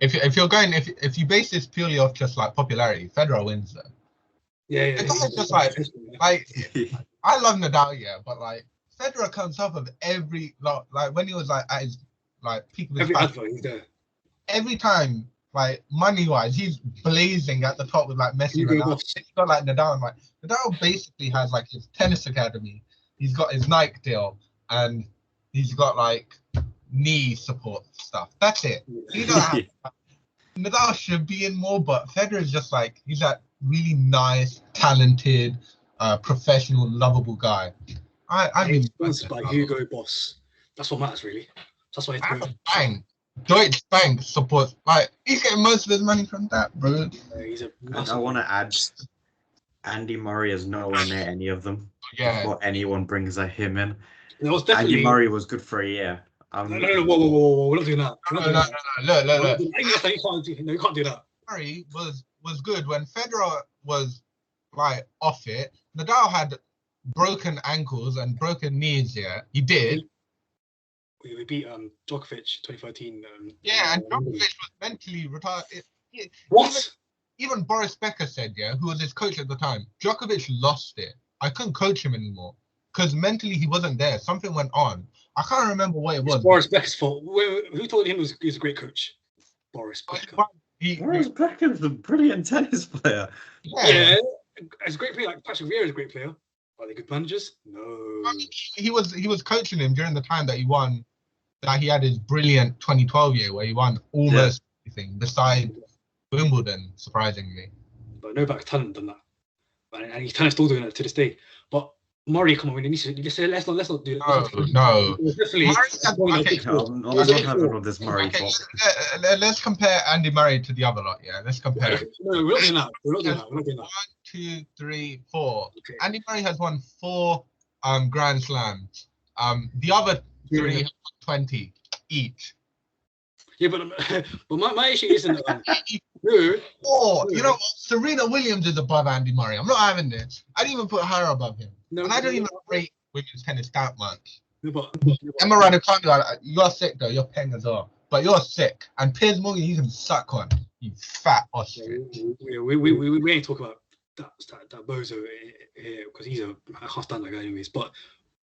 if you base this purely off just like popularity, Federer wins though. Yeah. It's just like I love Nadal, but like Federer comes up of every like when he was like at his like peak of his advert, he's there. Every time, like money wise, he's blazing at the top with like Messi. He's got like Nadal, and like Nadal basically has like his tennis academy. He's got his Nike deal, and he's got like knee support stuff. That's it. Nadal should be in more, but Federer is just like, he's that really nice, talented, professional, lovable guy. I mean, sponsored by Hugo Boss. That's what matters, really. That's why he's Bank. Deutsche Bank supports, like, he's getting most of his money from that, bro. I want to add, Andy Murray is nowhere near any of them. Yeah. Before anyone brings him in. Definitely... Andy Murray was good for a year. No, whoa, we're not doing that. Look. You can't do that. Murray was good when Federer was like off it. Nadal had broken ankles and broken knees. Yeah, he did. We beat Djokovic 2013. And Djokovic was mentally retired. What? Even Boris Becker said, who was his coach at the time, Djokovic lost it. I couldn't coach him anymore because mentally he wasn't there. Something went on. I can't remember what it was. It's Boris Becker's fault. Who told him he was a great coach? Boris Becker. Boris Becker's a brilliant tennis player. Yeah, he's a great player. Like Patrick Vieira is a great player. Are they good managers? No. I mean, he was coaching him during the time that he won. That he had his brilliant 2012 year where he won almost everything besides Wimbledon, surprisingly. but Novak's talent done that, and he's kind of still doing it to this day. But Murray, come on, let's not do that. No. It was definitely. I'm not having all this Murray Okay, talk. let's compare Andy Murray to the other lot. Yeah, let's compare. No, we're not doing that. We're not doing that. 1, 2, 3, 4. Okay. Andy Murray has won 4 Grand Slams. The other 3 have won 20 each. Yeah, but my issue isn't. You know what? Serena Williams is above Andy Murray. I'm not having this. I didn't even put her above him. No, And I don't even rate women's tennis that much. No, but Emma Raducanu, you're sick though. You're paying as well. But you're sick. And Piers Morgan, you can suck on. You fat ostrich. we ain't talking about that bozo here because I can't stand that guy anyways. But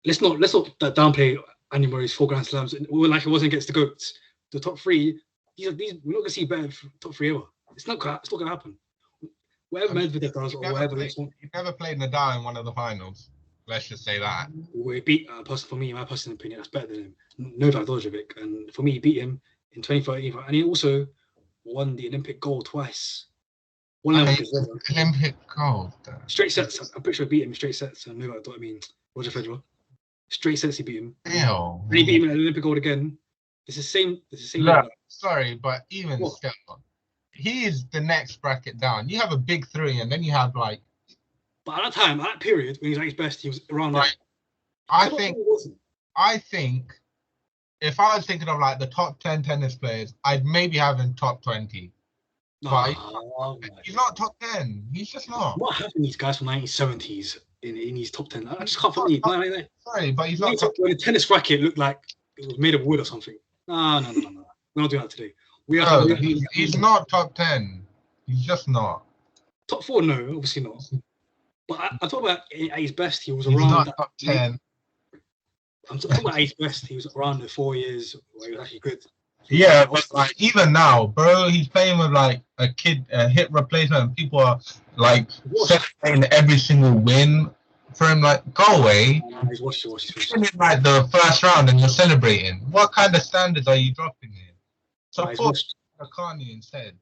let's not downplay Andy Murray's 4 Grand Slams like it wasn't against the GOATs. The top 3, these we're not gonna see better top 3 ever. It's not gonna happen. Whatever Medvedev does or whatever next one. You've never played Nadal in one of the finals. Let's just say that. We beat for me, my personal opinion, that's better than him. Novak Djokovic, and for me, he beat him in 2013, and he also won the Olympic gold twice. Olympic gold. Straight sets. I'm pretty sure he beat him in straight sets. Novak, Roger Federer. Straight sets, he beat him. Ew. And he beat him in Olympic gold again. It's the same. Look, sorry, but even still, he is the next bracket down. You have a big 3, and then you have like. But at that period, when he was at his best, he was around right. There. I think if I was thinking of like the top 10 tennis players, I'd maybe have him top 20. But he's not top 10. He's just not. What happened to these guys from 1970s in his top 10? I just can't believe. Sorry, but he's not top 10. When a tennis racket looked like it was made of wood or something. No. We're not doing that today. He's not top 10. He's just not. Top 4, no, obviously not. But I talk about at his best, he was he's around. Not top 10. I'm talking about at his best, he was around the 4 years where he was actually good. Yeah, but like even now, bro, he's playing with like a hip replacement, and people are like celebrating every single win for him. Like, go away. He's watched. Like the first round, and you're celebrating. What kind of standards are you dropping here? Support Akani instead.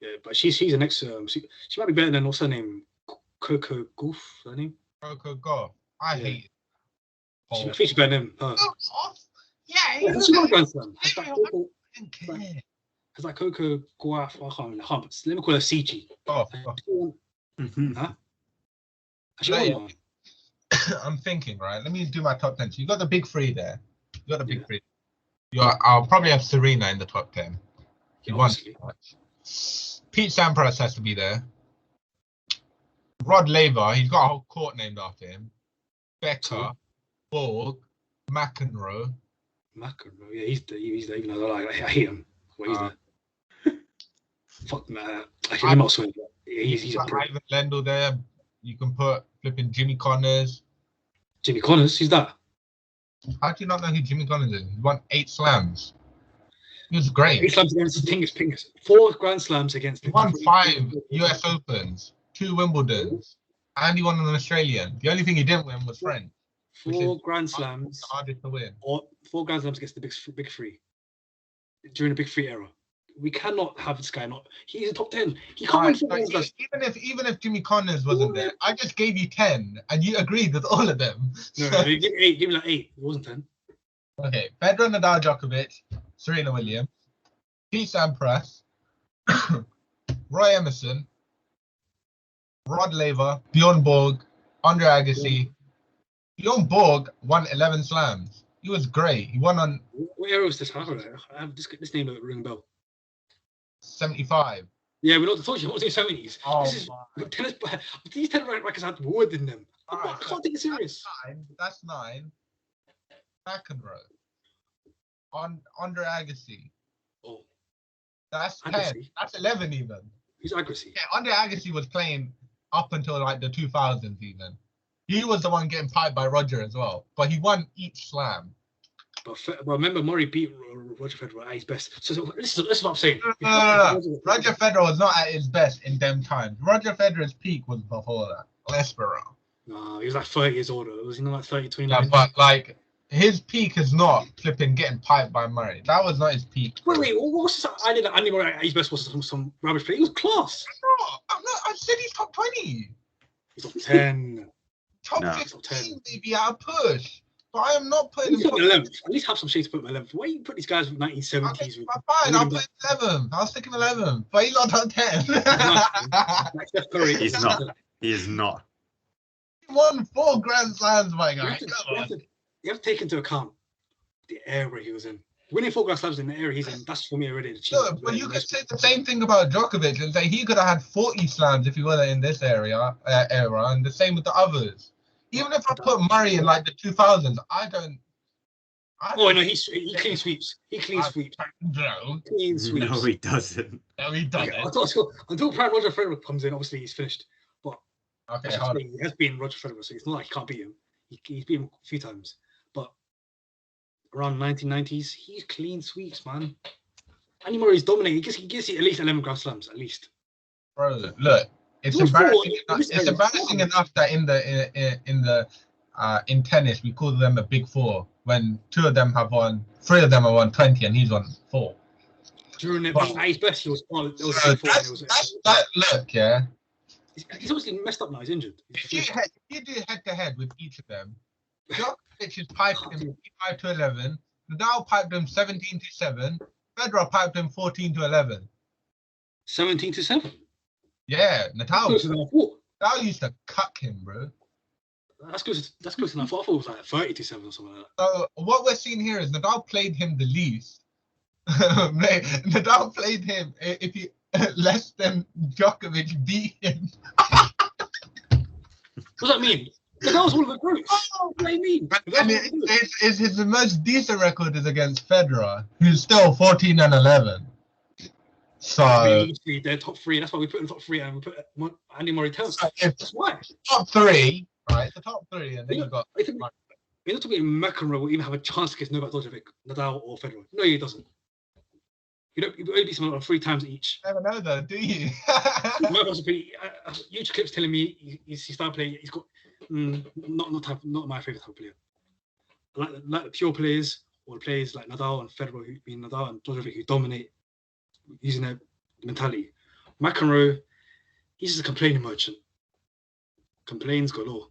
Yeah, but she's the next. She might be better than what's her name, Coco Gauff. Her name. Coco Gauff. I hate it. I think she's better than her. Yeah, she's not a Grand Slam. It's like Coco Gauff. I can't remember. Let me call her CG. Huh? I'm thinking, right? Let me do my top 10. So you got the big 3 there. You got the big 3. I'll probably have Serena in the top 10. He won so much. Pete Sampras has to be there. Rod Laver, he's got a whole court named after him. Becker, Borg, McEnroe. Yeah, he's there. Even though I hate him. Well, he's there. Fuck man. Actually, I'm not swearing. He's a pro. Ivan Lendl there. You can put flipping Jimmy Connors. Jimmy Connors? Who's that? How do you not know who Jimmy Connors is? He won 8 slams. He was great. 8 slams against Pingus. 4 Grand Slams against him. He won 5 US Opens, 2 Wimbledons, and he won an Australian. The only thing he didn't win was French. 4 Grand Slams. Hardest to win. Or 4 Grand Slams against the big 3 during the big 3 era. We cannot have this guy not. He's a top 10. He can't win 4 Grand Slams. Even if Jimmy Connors wasn't there, I just gave you 10, and you agreed with all of them. No, give me 8. Give me like 8. It wasn't 10. Okay, Federer, Nadal, Djokovic, Serena Williams, Pete Sampras, Roy Emerson, Rod Laver, Bjorn Borg, Andre Agassi. Bjorn Borg won 11 slams. He was great. He won on. What era was this? I have this name that ring bell. 75. Yeah, we're not talking about the 70s. Oh, this is tennis. These tennis rackets had wood in them. I can't take it serious. That's 9. McEnroe. Andre Agassi. Oh. That's Agassi. 10. That's 11 even. Who's Agassi? Yeah, Andre Agassi was playing up until like the 2000s even. He was the one getting piped by Roger as well. But he won each slam. But remember, Murray beat Roger Federer at his best. So this is what I'm saying. No. Roger Federer was not at his best in them times. Roger Federer's peak was before that. Lesborough. No, he was like 30 years older. Was he not like 30, 29? Yeah, but like his peak is not flipping getting piped by Murray. That was not his peak. Wait, what's this? I did that Andy Murray at his best was some rubbish play. He was class. I said he's top 20. He's top 10. Top No. 15, maybe at a push. But I am not At putting him least, top 11th. At least have some shade to put him 11th. Why you put these guys with 1970s? Okay, with fine, I'll Wooden put him 11th. I'll stick him 11th. But he's not top 10. like Steph Curry. He's not. He is not. He won 4 Grand Slams, my You guy. have, to, Come you, on. have to, you have to take into account the era he was in. Winning 4 Grand Slams in the era he's in, that's for me already an No, achievement. but you could say the same thing about Djokovic and say he could have had 40 slams if he wasn't in this era, and the same with the others. Even if I put Murray in like the 2000s, Oh no, he clean sweeps. He clean sweeps. No, Clean sweeps. No, he doesn't. no, he doesn't. Okay, until Prime Roger Federer comes in, obviously he's finished. But Okay, actually, hold on. he has been Roger Federer, so it's not like he can't beat him. He's beat him a few times. But around 1990s, he's clean sweeps, man. Andy Murray's dominating. He gets at least 11 Grand Slams, at least. Bro, look, it's embarrassing enough that in tennis we call them a big 4 when 3 of them have won 20 and he's won 4. During at his best, he was Look, yeah. He's obviously messed up now. He's injured. If you do head to head with each of them, Djokovic has piped him 55 to 11. Nadal piped him 17 to 7. Federer piped him 14 to 11. 17 to 7. Yeah, Nadal used to cuck him, bro. That's close enough. I thought it was like 30 to 7 or something like that. So what we're seeing here is Nadal played him the least. Nadal played him if he less than Djokovic beat him. What does that mean? Nadal's one of the groups. What do you mean? And his most decent record is against Federer, who's still 14 and 11. So obviously they're top 3. That's why we put in top 3 and we put Andy Murray 10th. That's why. Top 3, right? The top 3, and then you got. You're not talking McEnroe will even have a chance against Novak Djokovic, Nadal or Federer. No, he doesn't. You only beat someone 3 times each. Never know though, do you? YouTube clips telling me he started playing. He's got not my favorite type of player. Like the pure players or the players like Nadal and Federer, Nadal and Djokovic who dominate using their mentality. McEnroe, he's just a complaining merchant. Complains galore.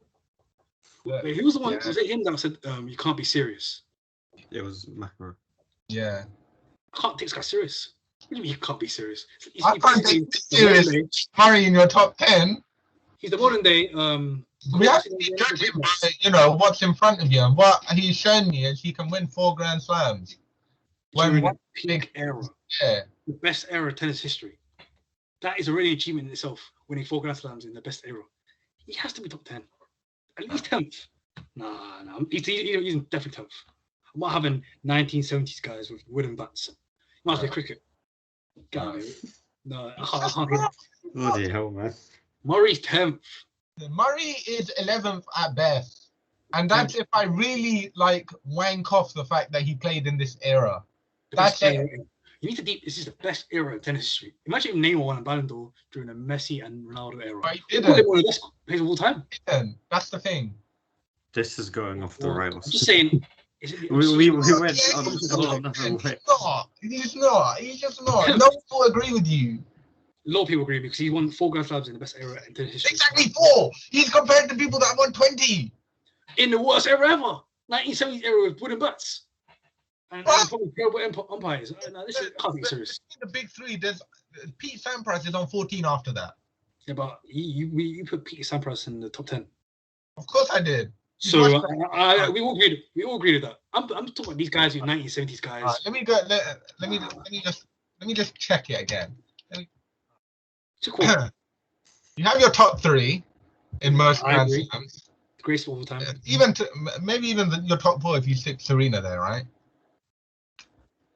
Yeah. Wait, who was the one? Yeah. Was it him that said you can't be serious? It was McEnroe. Yeah. I can't take this guy serious. What do you mean you can't be serious? I can't take this serious. Murray in your top 10. He's the modern day. We have to be judging by, what's in front of you. And what he's shown me is he can win 4 Grand Slams. During the peak era. Yeah. The best era of tennis history. That is already an achievement in itself, winning 4 Grand Slams in the best era. He has to be top 10. At least 10th. Nah. He's definitely 10th. I'm not having 1970s guys with wooden bats. Might as well cricket. No, I can't do that. Bloody hell, man. Murray's 10th. Murray is 11th at best. And that's if I really wank off the fact that he played in this era. That's it. You need to this is the best era in tennis history. Imagine if Neymar won a Ballon d'Or during the Messi and Ronaldo era. But he didn't. One of the best players of all time. That's the thing. This is going off the rails. I'm just saying. We went on another way. He's not. He's just not. No one will agree with you. A lot of people agree because he won 4 Grand Slams in the best era in tennis history. Exactly 4. He's compared to people that won 20. In the worst era ever. 1970s era with wooden bats. And probably terrible umpires. This can't be serious. The big 3, there's Pete Sampras is on 14 after that. Yeah, but you put Pete Sampras in the top 10. Of course I did. So we all agreed. We all agreed with that. I'm talking about these guys, 1970s guys. Right, let me go. Let me just check it again. You have your top 3 in most Grand Slams. Greatest of all time. Maybe even your top 4 if you stick Serena there, right?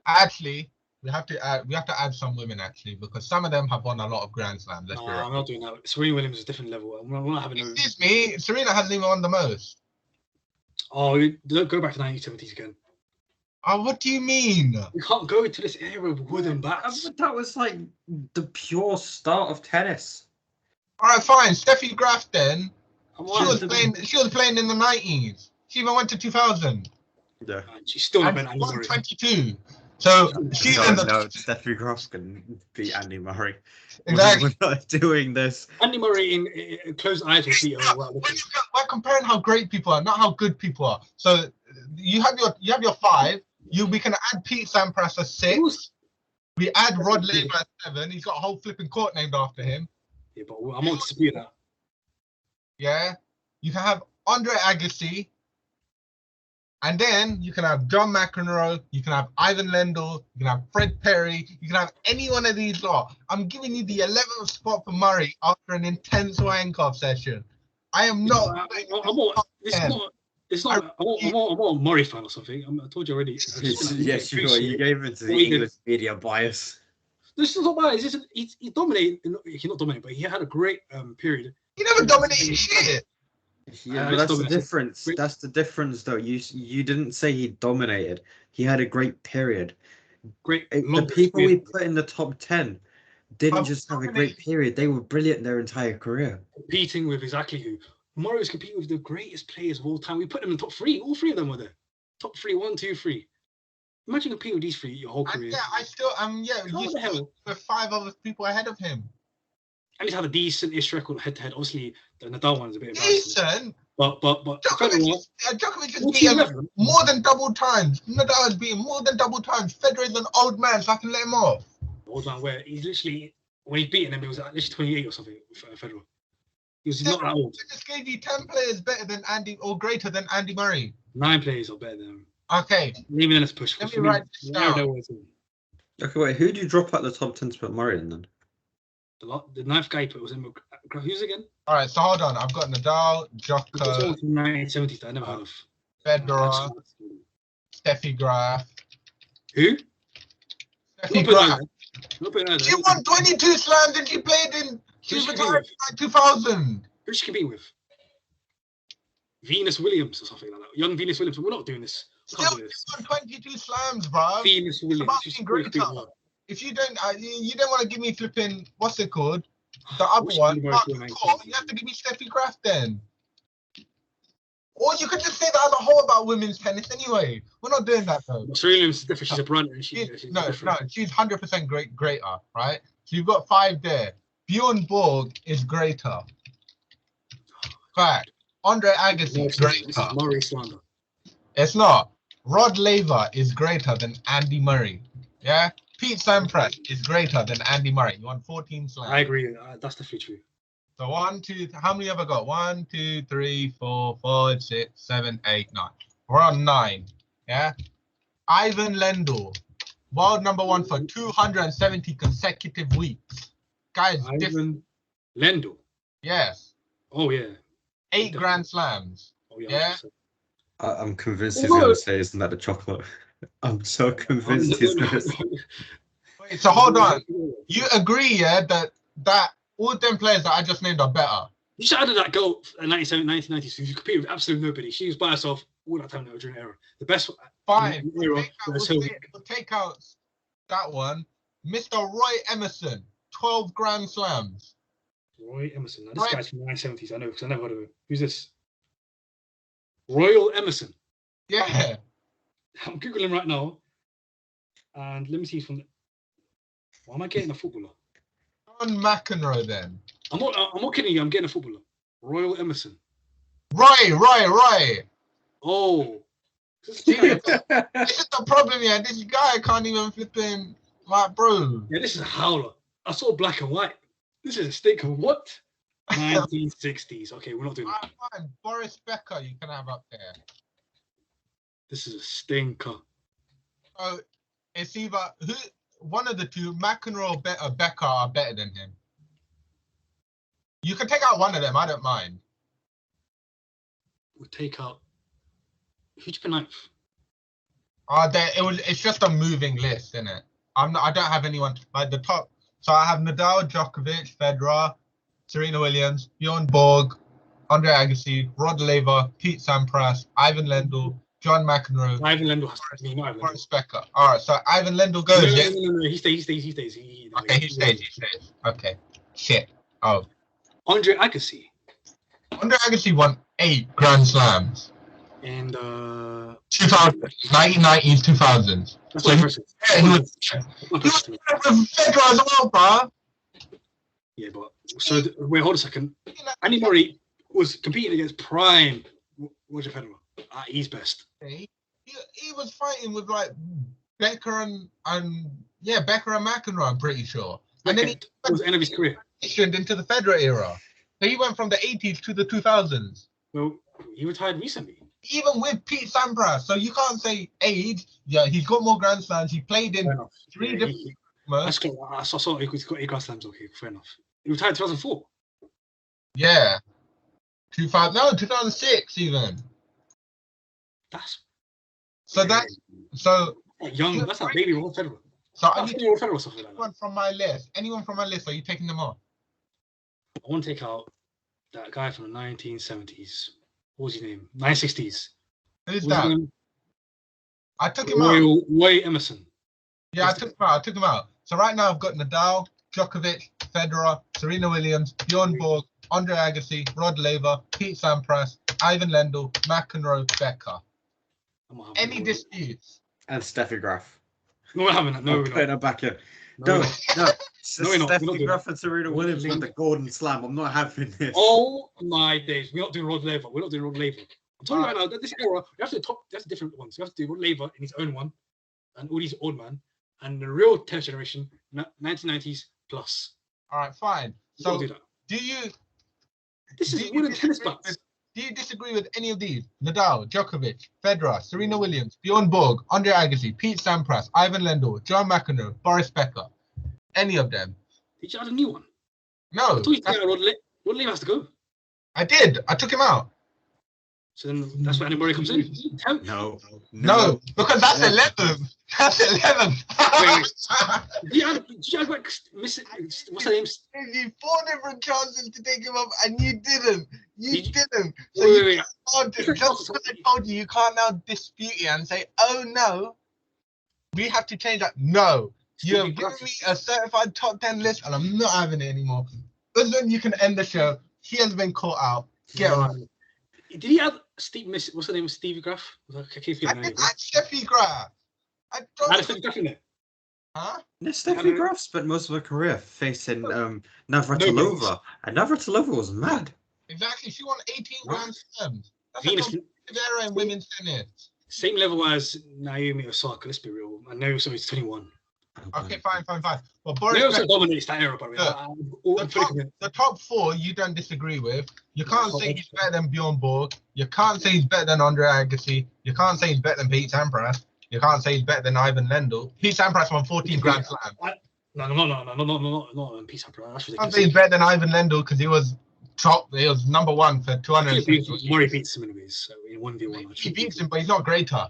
Actually, we have to add some women actually because some of them have won a lot of Grand Slams. I'm not doing that. Serena Williams is a different level. I'm not having. Excuse me, Serena hasn't even won the most. Oh, don't go back to 1970s again. Oh, what do you mean? You can't go into this era of wooden bats. That was like the pure start of tennis. All right, fine. Steffi Graf then. She was playing in the 90s. She even went to 2000. Yeah. She's still not been 22. So she's in the No, Steffi Graf can beat Andy Murray. exactly. We're not doing this. Andy Murray in closed eyes will beat her without looking. We're comparing how great people are, not how good people are. So you have your 5. We can add Pete Sampras as 6. We add Rod Laver at 7. He's got a whole flipping court named after him. Yeah, but I'm not disputing that. Yeah. You can have Andre Agassi. And then you can have John McEnroe, you can have Ivan Lendl, you can have Fred Perry, you can have any one of these lot. I'm giving you the 11th spot for Murray after an intense wank-off session. I am not. I'm not a Murray fan or something. I told you already. Yes, you are. You gave it to the English media bias. This is not bias. He dominated. He not dominated, but he had a great period. He never dominated shit. Yeah, but that's the difference. That's the difference, though. You didn't say he dominated. He had a great period. The people we put in the top 10 didn't just have a great period. They were brilliant their entire career. Competing with exactly who. Murray was competing with the greatest players of all time. We put them in the top 3. All 3 of them were there. Top 3, 1, 2, 3. Imagine competing with these 3 your whole career. Yeah, I still you still with 5 other people ahead of him. And he's had a decent-ish record head-to-head. Obviously, the Nadal one's a bit decent. But Djokovic has beaten more than double times. Nadal has beaten more than double times. Federer's an old man, so I can let him off. Old man, where he's literally when he's beaten him, he was at least 28 or something. Federer. He was not that old. I just gave you 10 players better than Andy or greater than Andy Murray. 9 players are better than him. Okay. Even then, it's push. Let me write this down. Okay, wait. Who do you drop at the top 10 to put Murray in then? The 9th guy he put was in. Who's again? All right, so hold on. I've got Nadal, Djokovic, 1970s that I never heard of. Federer, Steffi Graf. Who? Steffi Graf. She won 22 slams and she played in. She was retired in 2000. Who she compete with? Venus Williams or something like that. Young Venus Williams. We're not doing this. We can't do this. She won 22 slams, bro. Venus Williams. She's greater. If you don't want to give me flipping, what's it called? The other one, you have to give me Steffi Graf then. Or you could just say that as a whole about women's tennis anyway. We're not doing that though. Serena Williams is different. She's a brand. She's she's 100% greater, right? So you've got 5 there. Bjorn Borg is greater. Fact. Andre Agassi is greater. Murray slander. It's not. Rod Laver is greater than Andy Murray. Yeah? Pete Sampras is greater than Andy Murray. You won 14 slams. I agree. That's definitely true. So 1, 2, how many have I got? 1, 2, 3, 4, 5, 6, 7, 8, 9. We're on 9. Yeah? Ivan Lendl, world number 1 for 270 consecutive weeks. Guys, Ivan Lendl. Yes. Oh yeah. 8 Grand Slams. Oh yeah. I'm convinced he's gonna say, "Isn't that the chocolate?" I'm so convinced he's gonna say. Wait, so hold on. You agree, yeah, that all them players that I just named are better? You should add that girl in 1990s. You compete with absolutely nobody. She was by herself all that time during the era. The best. Fine. We'll take out that one. Mr. Roy Emerson, 12 Grand Slams. Roy Emerson. Now, this guy's from the 1970s. I know because I never heard of him. Who's this? Royal Emerson. Yeah. I'm googling right now, and let me see from. Why am I getting a footballer? John McEnroe then. I'm not kidding you. I'm getting a footballer. Royal Emerson. Right. Oh. This is the problem, yeah. This guy can't even flip in, like, bro. Yeah, this is a howler. I saw black and white. This is a stinker. What? 1960s. Okay, we're not doing that. Fine. Boris Becker, you can have up there. This is a stinker. So it's either one of the two, McEnroe or Becker, are better than him. You can take out one of them. I don't mind. We'll take out. Who'd you put ninth? It's just a moving list, isn't it? I don't have anyone like the top. So I have Nadal, Djokovic, Federer, Serena Williams, Bjorn Borg, Andre Agassi, Rod Laver, Pete Sampras, Ivan Lendl, John McEnroe. Ivan Lendl has to be not Boris Becker. All right, so Ivan Lendl goes. No. He stays. Okay, he stays. Okay. Shit. Andre Agassi. Andre Agassi won 8 Grand Slams. in the 1990s, 2000s. That's So not he- impressive. Yeah, he was That's not with impressive. Federer as well, bro. Yeah, but so wait, hold a second. Andy Murray was competing against prime Roger Federer at his best. He was fighting with like Becker and Becker and McEnroe, I'm pretty sure. And then It was the end of his career. transitioned into the Federer era. So he went from the 80s to the 2000s. Well, he retired recently. Even with Pete Sampras, so you can't say age. Yeah, he's got more Grand Slams. He played in Fair enough. three Yeah, different. I saw he's got 8 Grand Slams. Okay, fair enough. He retired in 2004. Yeah. 2006 even. That's So young. That's like baby Roger Federer. So I That's need Roger Federer or something like that. anyone from my list. Anyone from my list? Are you taking them off? I want to take out that guy from the 1970s. What was his name? 1960s. Who's What was his that? name? I took him out. Roy Emerson. Yeah, I took him out. So right now I've got Nadal, Djokovic, Federer, Serena Williams, Bjorn Borg, Andre Agassi, Rod Laver, Pete Sampras, Ivan Lendl, McEnroe, Becker. Any disputes? And Steffi Graf. No, we're having that. No, I'm we're putting not. her back in. No, No, no. No, we're not. We're not Steffi doing Graf and Serena Williams doing won the Golden Slam. I'm not having this. Oh my days. We're not doing Rod Laver. We're not doing Rod Laver. I'm telling you right now, that this era, we have to top, that's different ones. We have to do Rod Laver in his own one, and all these old man, and the real tennis generation, 1990s plus. All right, fine. We So gotta do that. This is do you winning tennis disagree bats. do you disagree with any of these? Nadal, Djokovic, Federer, Serena Williams, Bjorn Borg, Andre Agassi, Pete Sampras, Ivan Lendl, John McEnroe, Boris Becker. Any of them? Did you add a new one? No. I thought you said Rod Laver has to go. I did. I took him out. So then that's where Andy Murray comes in. No. No, because that's 11. That's 11. Did you add like, what's her name? Gave you 4 different chances to take him up, and you didn't. You didn't. So Wait. can't just because I told you, you can't now dispute it and say, "Oh no, we have to change that." No, you have given me a certified top 10 list, and I'm not having it anymore. Usman, you can end the show. He has been caught out. Get on. Did he add what's her name? Stevie Graf? I keep I forgetting did her name. add Steffi Graf. I Add don't. Stevie Graf in there. Huh? Steffi Graf spent most of her career facing Navratilova, and Navratilova was mad. Exactly. She won 18 What? Grand Slams. That's Venus, a competitive era in women's tennis. same level as Naomi Osaka. Let's be real. And Naomi Osaka is 21. Okay, fine. Well, Boris Naomi Osaka Becker, dominates that era, by the way. the top 4 you don't disagree with. You can't say he's better than Bjorn Borg. You can't say he's better than Andre Agassi. You can't say he's better than Pete Sampras. You can't say he's better than Ivan Lendl. Pete Sampras won 14 Grand Slams. No, Pete Sampras. That's You ridiculous. can't say he's better than Ivan Lendl because he was top. He was number 1 for 200. Murray beats him anyways, so in 1v1. He beats him, but he's not greater.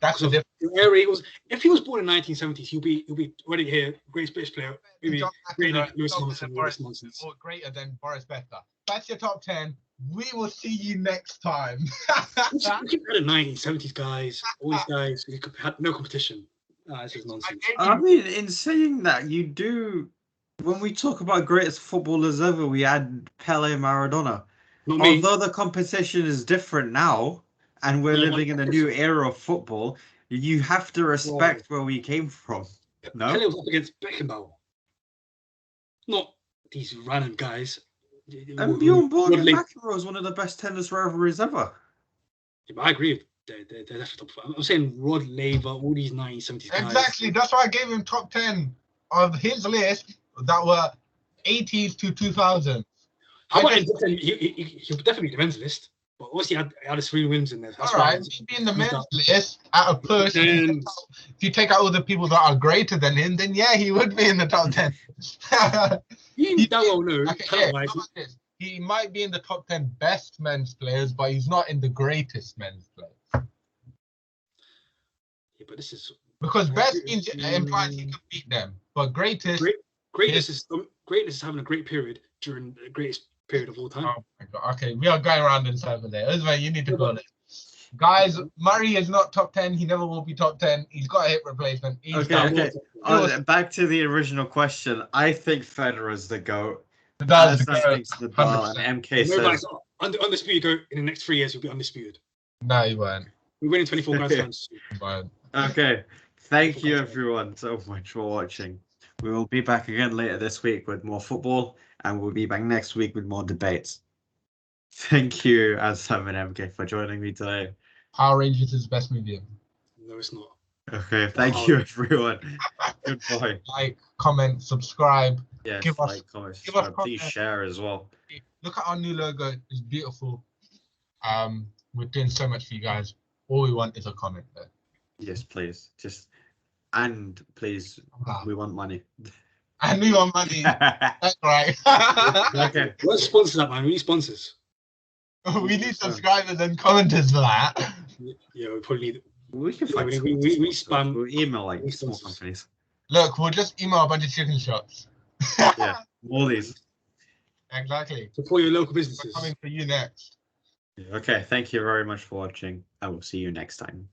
That's the difference. If he was born in the 1970s, he'll be already here, great British player. Maybe John great McEnroe, Lewis not Hamilton, better Lewis than nonsense. or greater than Boris Becker. That's your top 10. We will see you next time. We keep adding 1970s guys, all these guys who had no competition. This is nonsense. I mean, in saying that, you do. When we talk about greatest footballers ever, we add Pele, Maradona. Not me. Although the competition is different now, and we're living in a new era of football, you have to respect where we came from. No, Pele was up against Beckenbauer, not these random guys. and Bjorn Borg and McEnroe is one of the best tennis referees ever. Yeah, but I agree. They're definitely top 5. I'm saying Rod Laver, all these 1970s guys. Exactly. That's why I gave him top 10 of his list that were 80s to 2000. How about he'll definitely be the men's list, but obviously he had his 3 wins in there. That's all right, maybe in the men's list at a push. If you take out all the people that are greater than him, then yeah, he would be in the top 10. You don't well know. He might be in the top 10 best men's players, but he's not in the greatest men's players. Yeah, but this is because best implies he can beat them, but greatest. Greatness is having a great period during the greatest period of all time. Oh my God. Okay, we are going around in circles there. Usman, you need to go there. Guys, Murray is not top 10. He never will be top 10. He's got a hip replacement. Okay. Back to the original question. I think Federer's the GOAT. That's the ball, and MK says undisputed GOAT in the next 3 years. He'll be undisputed. No, you weren't. We're winning 24 grand slams. You weren't. Okay. Thank you everyone so much for watching. We will be back again later this week with more football, and we'll be back next week with more debates. Thank you, Azam and MK, for joining me today. Power Rangers is the best movie ever. No, it's not. Okay, thank you everyone. Goodbye. Like, comment, subscribe. Yes, Give us- like, comment, give us subscribe. Please comments. share as well. Look at our new logo. It's beautiful. We're doing so much for you guys. All we want is a comment though. Yes, please. And please, we want money. And we want money. That's right. Okay. Let's sponsor that, man. We need sponsors. We need subscribers and commenters for that. Yeah, we probably need. We can Yeah, find we spam. We'll email like we small sponsors. companies. Look, we'll just email a bunch of chicken shops. Yeah, all these. Exactly. Support your local We're businesses. coming for you next. Okay, thank you very much for watching. I will see you next time.